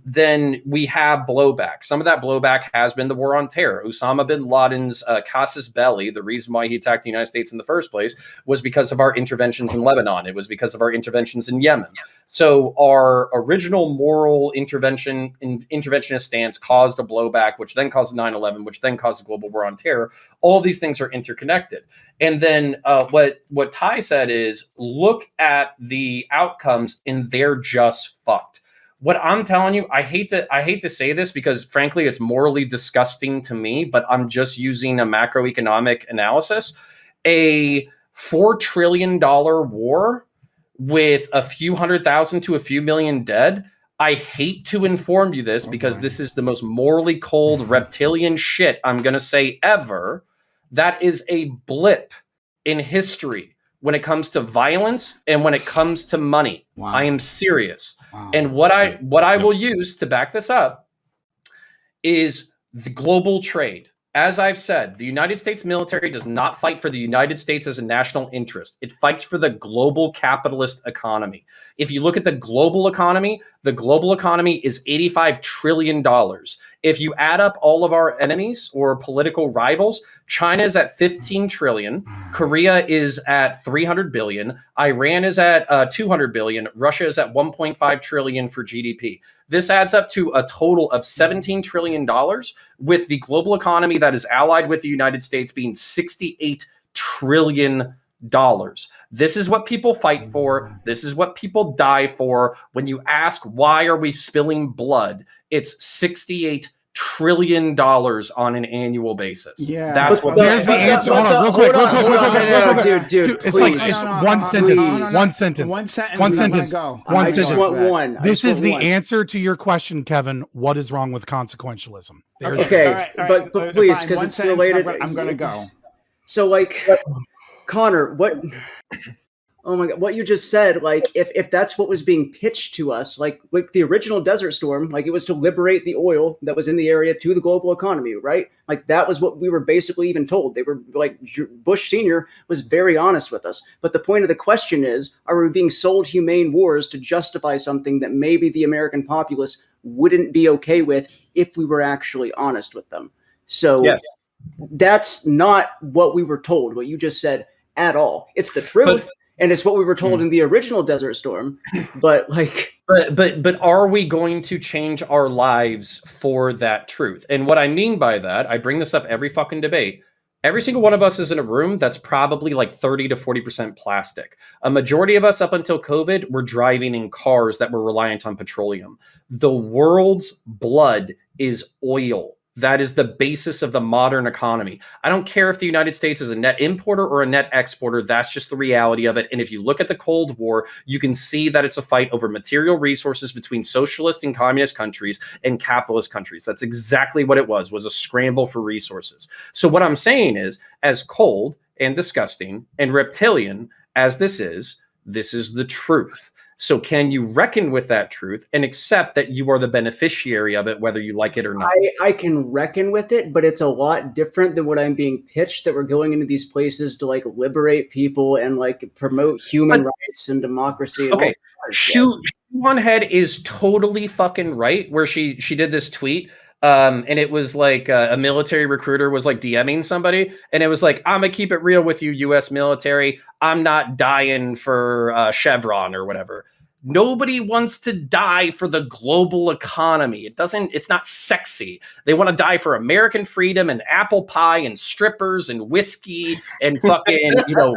then we have blowback. Some of that blowback has been the war on terror. Osama bin Laden's casus belli, the reason why he attacked the United States in the first place, was because of our interventions in Lebanon. It was because of our interventions in Yemen. So our original moral interventionist stance caused a blowback, which then caused 9/11, which then caused the global war on terror. All these things are interconnected. And then what Ty said is, look at the outcomes and they're just fucked. What I'm telling you, I hate to say this because frankly, it's morally disgusting to me, but I'm just using a macroeconomic analysis. A $4 trillion war with a few 100,000 to a few million dead, I hate to inform you this because this is the most morally cold reptilian shit I'm going to say ever. That is a blip in history when it comes to violence and when it comes to money. Wow. I am serious. Wow. And what I will use to back this up is the global trade. As I've said, the United States military does not fight for the United States as a national interest. It fights for the global capitalist economy. If you look at the global economy is $85 trillion. If you add up all of our enemies or political rivals, China is at 15 trillion. Korea is at 300 billion. Iran is at 200 billion. Russia is at 1.5 trillion for GDP. This adds up to a total of $17 trillion, with the global economy that is allied with the United States being $68 trillion. This is what people fight for. This is what people die for. When you ask, why are we spilling blood? It's $68 trillion on an annual basis. Yeah. That's what. There's the answer. Hold on, real quick. Dude, It's like please. it's one sentence. One sentence. One sentence. One I'm gonna sentence. go. One I just sentence. want one. I This just is want the one. answer to your question, Kevin. What is wrong with consequentialism? There's Okay, All right, but please, fine. because One it's sentence, related. I'm gonna go. So, like, Connor, what? Oh my God, what you just said, like, if that's what was being pitched to us, like the original Desert Storm, like it was to liberate the oil that was in the area to the global economy, right? Like that was what we were basically even told. They were like, Bush Sr. was very honest with us. But the point of the question is, are we being sold humane wars to justify something that maybe the American populace wouldn't be okay with if we were actually honest with them? So Yes. that's not what we were told, what you just said at all. It's the truth. And it's what we were told in the original Desert Storm, but like, but are we going to change our lives for that truth? And what I mean by that, I bring this up every fucking debate. Every single one of us is in a room that's probably like 30 to 40% plastic. A majority of us up until COVID were driving in cars that were reliant on petroleum. The world's blood is oil. That is the basis of the modern economy. I don't care if the United States is a net importer or a net exporter. That's just the reality of it. And if you look at the Cold War, you can see that it's a fight over material resources between socialist and communist countries and capitalist countries. That's exactly what it was a scramble for resources. So what I'm saying is, as cold and disgusting and reptilian as this is the truth. So can you reckon with that truth and accept that you are the beneficiary of it, whether you like it or not? I can reckon with it, but it's a lot different than what I'm being pitched, that we're going into these places to like liberate people and like promote human rights and democracy. And Okay, Shoe on Head is totally fucking right, where she did this tweet. And it was like a military recruiter was like DMing somebody, and it was like, I'm gonna keep it real with you, U.S. military. I'm not dying for Chevron or whatever. Nobody wants to die for the global economy. It's not sexy. They want to die for American freedom and apple pie and strippers and whiskey and fucking,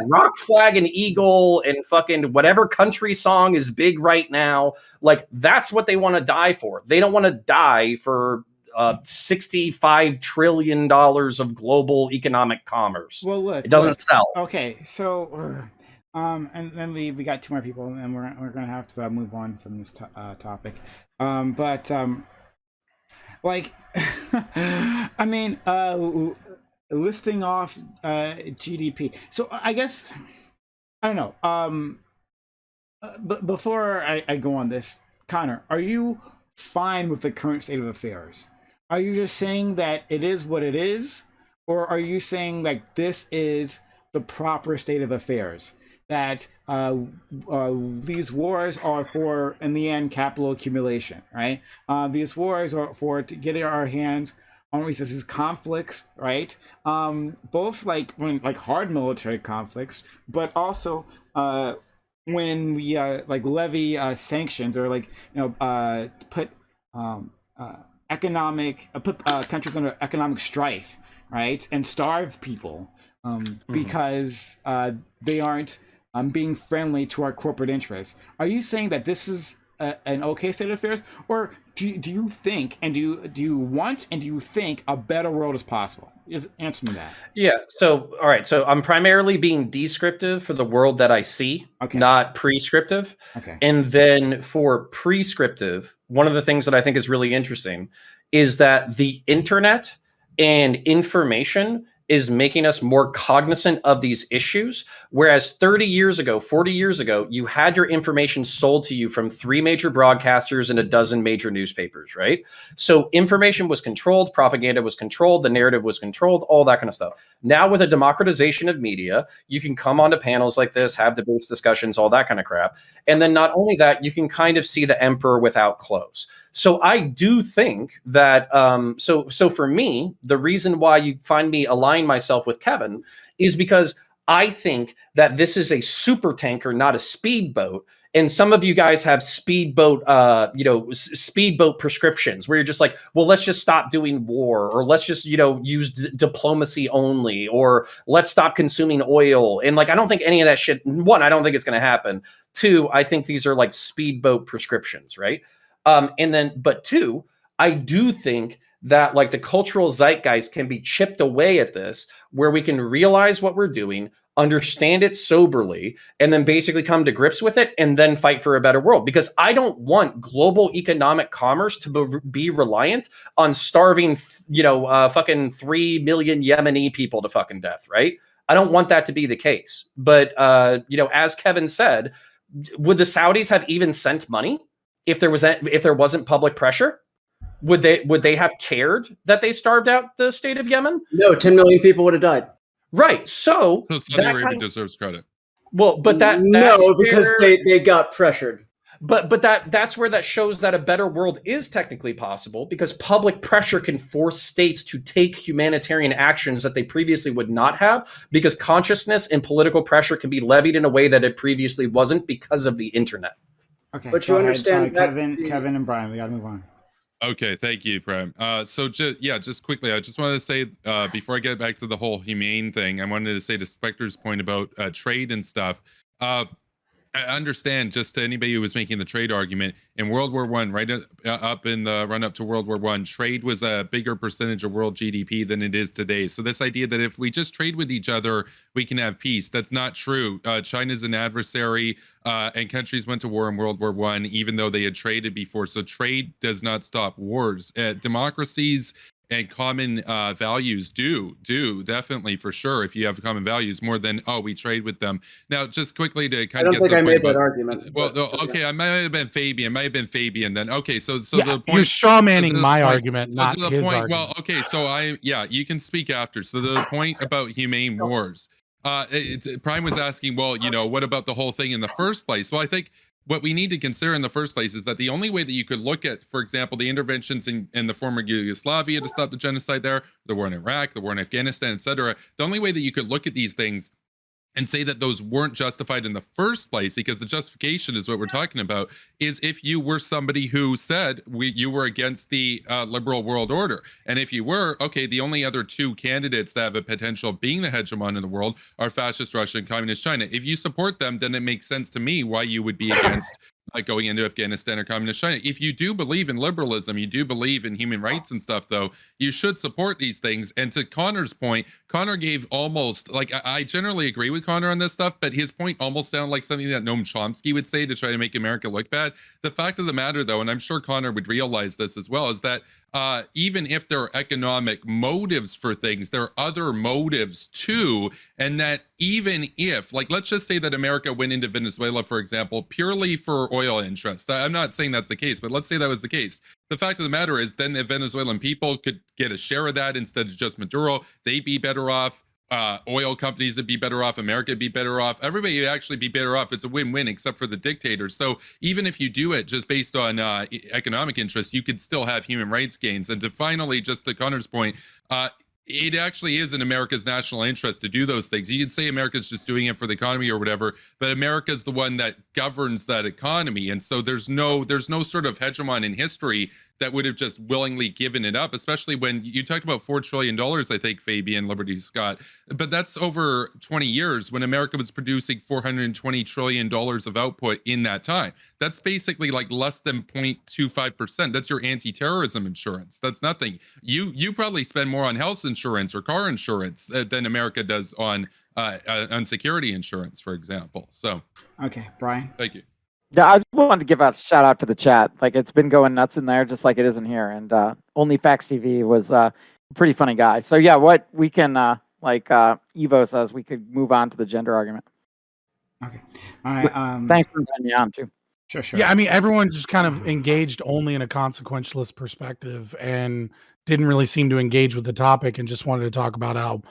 rock flag and eagle and fucking whatever country song is big right now. Like, that's what they want to die for. They don't want to die for $65 trillion of global economic commerce. Well, look, it doesn't sell. Okay, so and then we got two more people, and we're gonna have to move on from this topic. Like, I mean, listing off GDP. So I guess I don't know. But before I go on this, Connor, are you fine with the current state of affairs? Are you just saying that it is what it is, or are you saying like this is the proper state of affairs? That these wars are for, in the end, capital accumulation, right? These wars are for to get our hands on resources, conflicts, right? Both like hard military conflicts, but also when we like levy sanctions or put countries under economic strife, right, and starve people because they aren't being friendly to our corporate interests. Are you saying that this is an okay state of affairs, or do you think and do you want and do you think a better world is possible? Just answer me that. Yeah. So, all right. So I'm primarily being descriptive for the world that I see, Okay. not prescriptive. Okay. And then for prescriptive, one of the things that I think is really interesting is that the internet and information is making us more cognizant of these issues. Whereas 30 years ago, 40 years ago, you had your information sold to you from 3 major broadcasters and a dozen major newspapers, right? So information was controlled, propaganda was controlled, the narrative was controlled, all that kind of stuff. Now with a democratization of media, you can come onto panels like this, have debates, discussions, all that kind of crap. And then not only that, you can kind of see the emperor without clothes. So I do think that, so for me, the reason why you find me align myself with Kevin is because I think that this is a super tanker, not a speedboat. And some of you guys have speedboat, speedboat prescriptions where you're just like, well, let's just stop doing war, or let's just, use diplomacy only, or let's stop consuming oil. And like, I don't think any of that shit, one, I don't think it's going to happen. Two, I think these are like speedboat prescriptions, right? But two, I do think that like the cultural zeitgeist can be chipped away at this, where we can realize what we're doing, understand it soberly, and then basically come to grips with it and then fight for a better world. Because I don't want global economic commerce to be reliant on starving, fucking 3 million Yemeni people to fucking death, right? I don't want that to be the case. But, as Kevin said, would the Saudis have even sent money if there wasn't public pressure? Would they have cared that they starved out the state of Yemen? No, 10 million people would have died. Right. So Saudi Arabia deserves credit. Well, but that's because they got pressured. But that's where that shows that a better world is technically possible, because public pressure can force states to take humanitarian actions that they previously would not have, because consciousness and political pressure can be levied in a way that it previously wasn't because of the internet. Okay. But you understand that Kevin and Brian, we got to move on. Okay, thank you, Prime. Just quickly, I just wanted to say, before I get back to the whole humane thing, I wanted to say to Spectre's point about trade and stuff. I understand, just to anybody who was making the trade argument, in World War I, right up in the run up to World War I, trade was a bigger percentage of world GDP than it is today. So this idea that if we just trade with each other, we can have peace, that's not true. China's an adversary, and countries went to war in World War I, even though they had traded before. So trade does not stop wars. Democracies and common values do definitely, for sure, if you have common values, more than we trade with them. Now just quickly to kind of get to the point, I made that argument. Well, okay, I might have been Fabian then. Okay, so the point, you're straw manning my argument, not his argument. Well, okay, so you can speak after. So the point about humane wars, Prime was asking, well, what about the whole thing in the first place? Well, I think what we need to consider in the first place is that the only way that you could look at, for example, the interventions in the former Yugoslavia to stop the genocide there, the war in Iraq, the war in Afghanistan, etc., the only way that you could look at these things and say that those weren't justified in the first place, because the justification is what we're talking about, is if you were somebody who said you were against the liberal world order. And if you were, okay, the only other two candidates that have a potential of being the hegemon in the world are fascist Russia and communist China. If you support them, then it makes sense to me why you would be against going into Afghanistan or communist China. If you do believe in liberalism, you do believe in human rights and stuff, though, you should support these things. And to Connor's point, Connor gave almost, like, I generally agree with Connor on this stuff, but his point almost sounded like something that Noam Chomsky would say to try to make America look bad. The fact of the matter, though, and I'm sure Connor would realize this as well, is that even if there are economic motives for things, there are other motives too. And that even if, like, let's just say that America went into Venezuela, for example, purely for oil interests. I'm not saying that's the case, but let's say that was the case. The fact of the matter is then the Venezuelan people could get a share of that instead of just Maduro. They'd be better off. Oil companies would be better off. America would be better off. Everybody would actually be better off. It's a win-win, except for the dictators. So even if you do it just based on economic interest, you could still have human rights gains. And to finally, just to Connor's point, it actually is in America's national interest to do those things. You can say America's just doing it for the economy or whatever, but America's the one that governs that economy. And so there's no sort of hegemon in history that would have just willingly given it up, especially when you talked about $4 trillion, I think, Fabian, Liberty Scott. But that's over 20 years when America was producing $420 trillion of output in that time. That's basically like less than 0.25%. That's your anti-terrorism insurance. That's nothing. You probably spend more on health insurance or car insurance than America does on security insurance, for example. So, okay, Brian. Thank you. Yeah, I just wanted to give a shout out to the chat. Like, it's been going nuts in there, just like it is in here. And Only Facts TV was a pretty funny guy. So yeah, what we can Evo says, we could move on to the gender argument. Okay. All right. Thanks for inviting me on too. Sure. Yeah, I mean, everyone just kind of engaged only in a consequentialist perspective and didn't really seem to engage with the topic and just wanted to talk about how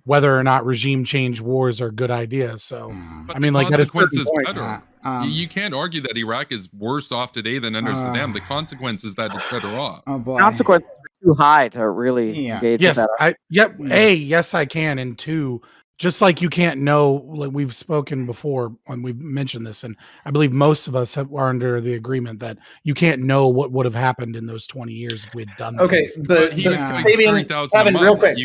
whether or not regime change wars are a good idea. So, But I mean, like, that is consequences better. You can't argue that Iraq is worse off today than under Saddam. The consequence is that it's better off. Oh boy. Consequences are too high to really engage Yes, with that. yes, I can. And two, just like you can't know, like we've spoken before and we've mentioned this, and I believe most of us are under the agreement that you can't know what would have happened in those 20 years if we'd done Okay, things. Kevin, real quick.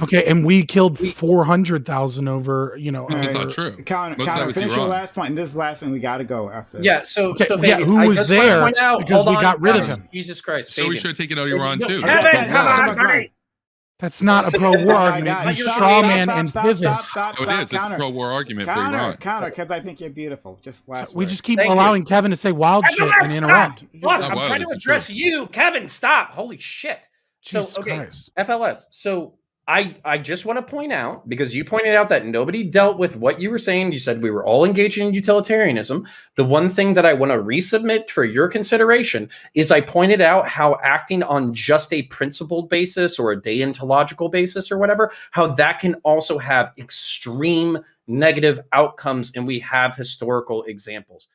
Okay, and we killed 400,000 over, That's not true. Counter, finish your last point, and this last thing we got to go after this. Yeah, so Fabian, who was there because we got rid of him. Jesus Christ. So we should have taken out Iran too. Kevin, come on, buddy. That's not a pro-war argument. You straw man and pivot. Stop, it is. It's a pro-war argument for Iran. Counter, because I think you're beautiful. Just last we word. just keep allowing Kevin to say wild shit and interrupt. Look, I'm trying to address you. Kevin, stop. Holy shit. Jesus Christ. FLS. So I just want to point out, because you pointed out that nobody dealt with what you were saying. You said we were all engaged in utilitarianism. The one thing that I want to resubmit for your consideration is I pointed out how acting on just a principled basis or a deontological basis or whatever, how that can also have extreme negative outcomes. And we have historical examples.